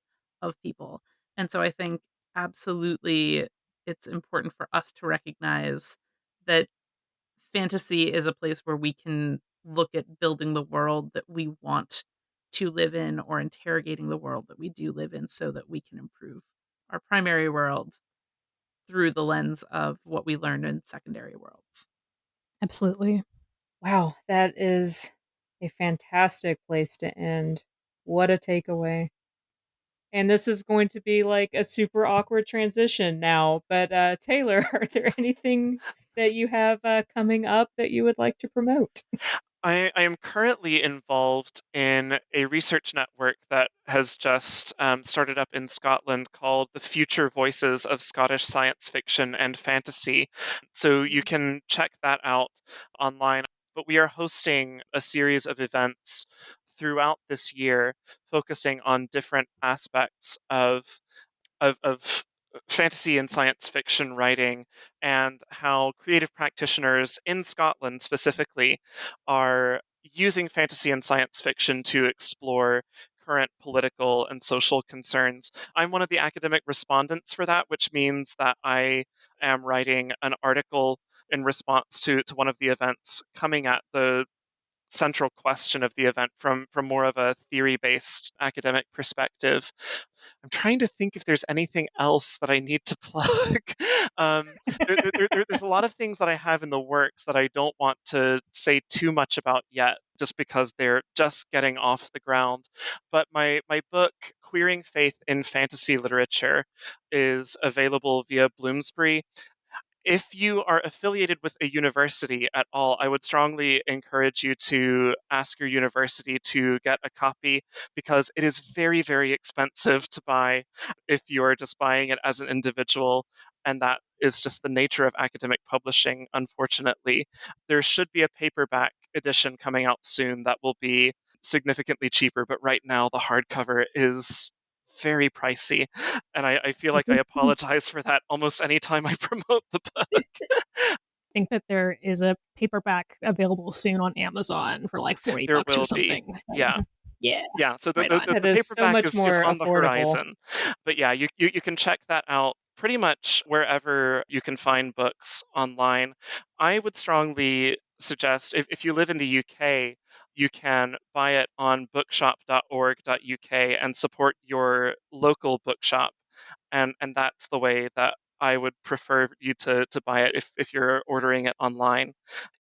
of people. And so I think absolutely it's important for us to recognize that fantasy is a place where we can look at building the world that we want to live in or interrogating the world that we do live in so that we can improve our primary world through the lens of what we learned in secondary worlds. Absolutely. Wow, that is a fantastic place to end. What a takeaway. And this is going to be like a super awkward transition now. But Taylor, are there anything that you have coming up that you would like to promote? I am currently involved in a research network that has just started up in Scotland called the Future Voices of Scottish Science Fiction and Fantasy. So you can check that out online. But we are hosting a series of events throughout this year focusing on different aspects of fantasy and science fiction writing and how creative practitioners in Scotland specifically are using fantasy and science fiction to explore current political and social concerns. I'm one of the academic respondents for that, which means that I am writing an article in response to one of the events coming at the central question of the event from more of a theory-based academic perspective. I'm trying to think if there's anything else that I need to plug. There's a lot of things that I have in the works that I don't want to say too much about yet, just because they're just getting off the ground. But my book, Queering Faith in Fantasy Literature, is available via Bloomsbury. If you are affiliated with a university at all, I would strongly encourage you to ask your university to get a copy, because it is very, very expensive to buy if you're just buying it as an individual. And that is just the nature of academic publishing, unfortunately. There should be a paperback edition coming out soon that will be significantly cheaper, but right now the hardcover is very pricey, and I feel like I apologize for that almost any time I promote the book. I think that there is a paperback available soon on Amazon for like $40 There or will be. something. So, Yeah. Yeah. So Right on. the That is so paperback much is more on the affordable. horizon. But yeah, you can check that out pretty much wherever you can find books online. I would strongly suggest, if you live in the UK, you can buy it on bookshop.org.uk and support your local bookshop. And that's the way that I would prefer you to buy it if you're ordering it online.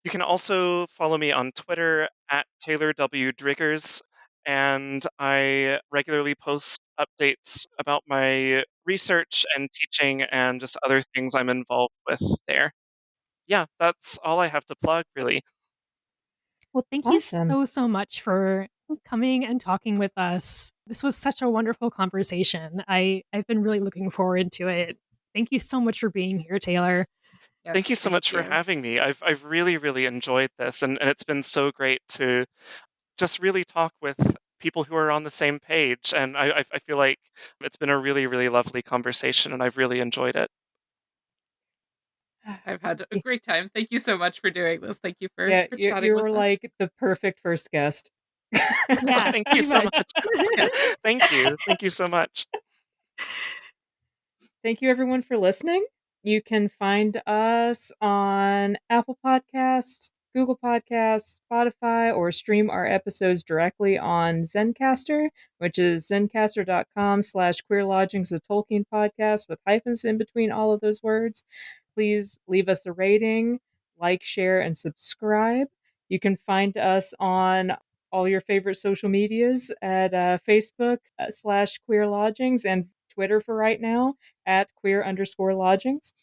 You can also follow me on Twitter at Taylor W. Driggers, and I regularly post updates about my research and teaching and just other things I'm involved with there. Yeah, that's all I have to plug, really. Well, thank you Awesome. so much for coming and talking with us. This was such a wonderful conversation. I've been really looking forward to it. Thank you so much for being here, Taylor. Yes, Thank you so much for you. having me. I've really, really enjoyed this, and it's been so great to just really talk with people who are on the same page. And I feel like it's been a really, really lovely conversation, and I've really enjoyed it. I've had a great time. Thank you so much for doing this. Thank you for, Yeah, for you, chatting you with were us. like the perfect first guest. Yeah, Thank you pretty so much. much. Thank you. Thank you so much. Thank you, everyone, for listening. You can find us on Apple Podcasts, Google Podcasts, Spotify, or stream our episodes directly on Zencaster, which is zencaster.com/queerlodgings, a Tolkien podcast with hyphens in between all of those words. Please leave us a rating, like, share, and subscribe. You can find us on all your favorite social medias at Facebook /Queer Lodgings and Twitter for right now at @queer_lodgings.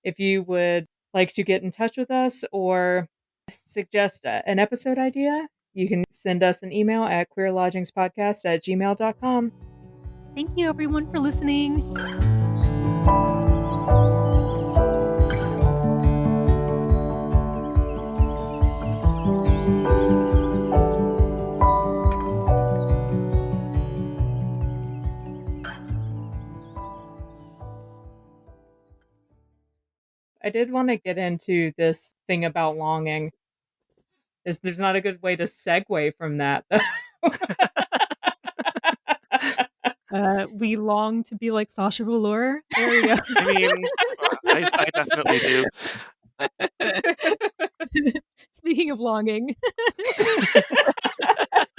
If you would like to get in touch with us or suggest an episode idea, you can send us an email at queerlodgingspodcast@gmail.com. Thank you, everyone, for listening. I did want to get into this thing about longing. There's not a good way to segue from that, though. We long to be like Sasha Velour. There we go. I mean, I definitely do. Speaking of longing.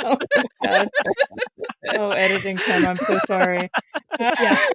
Oh, God. Oh, editing Tim, I'm so sorry. Yeah.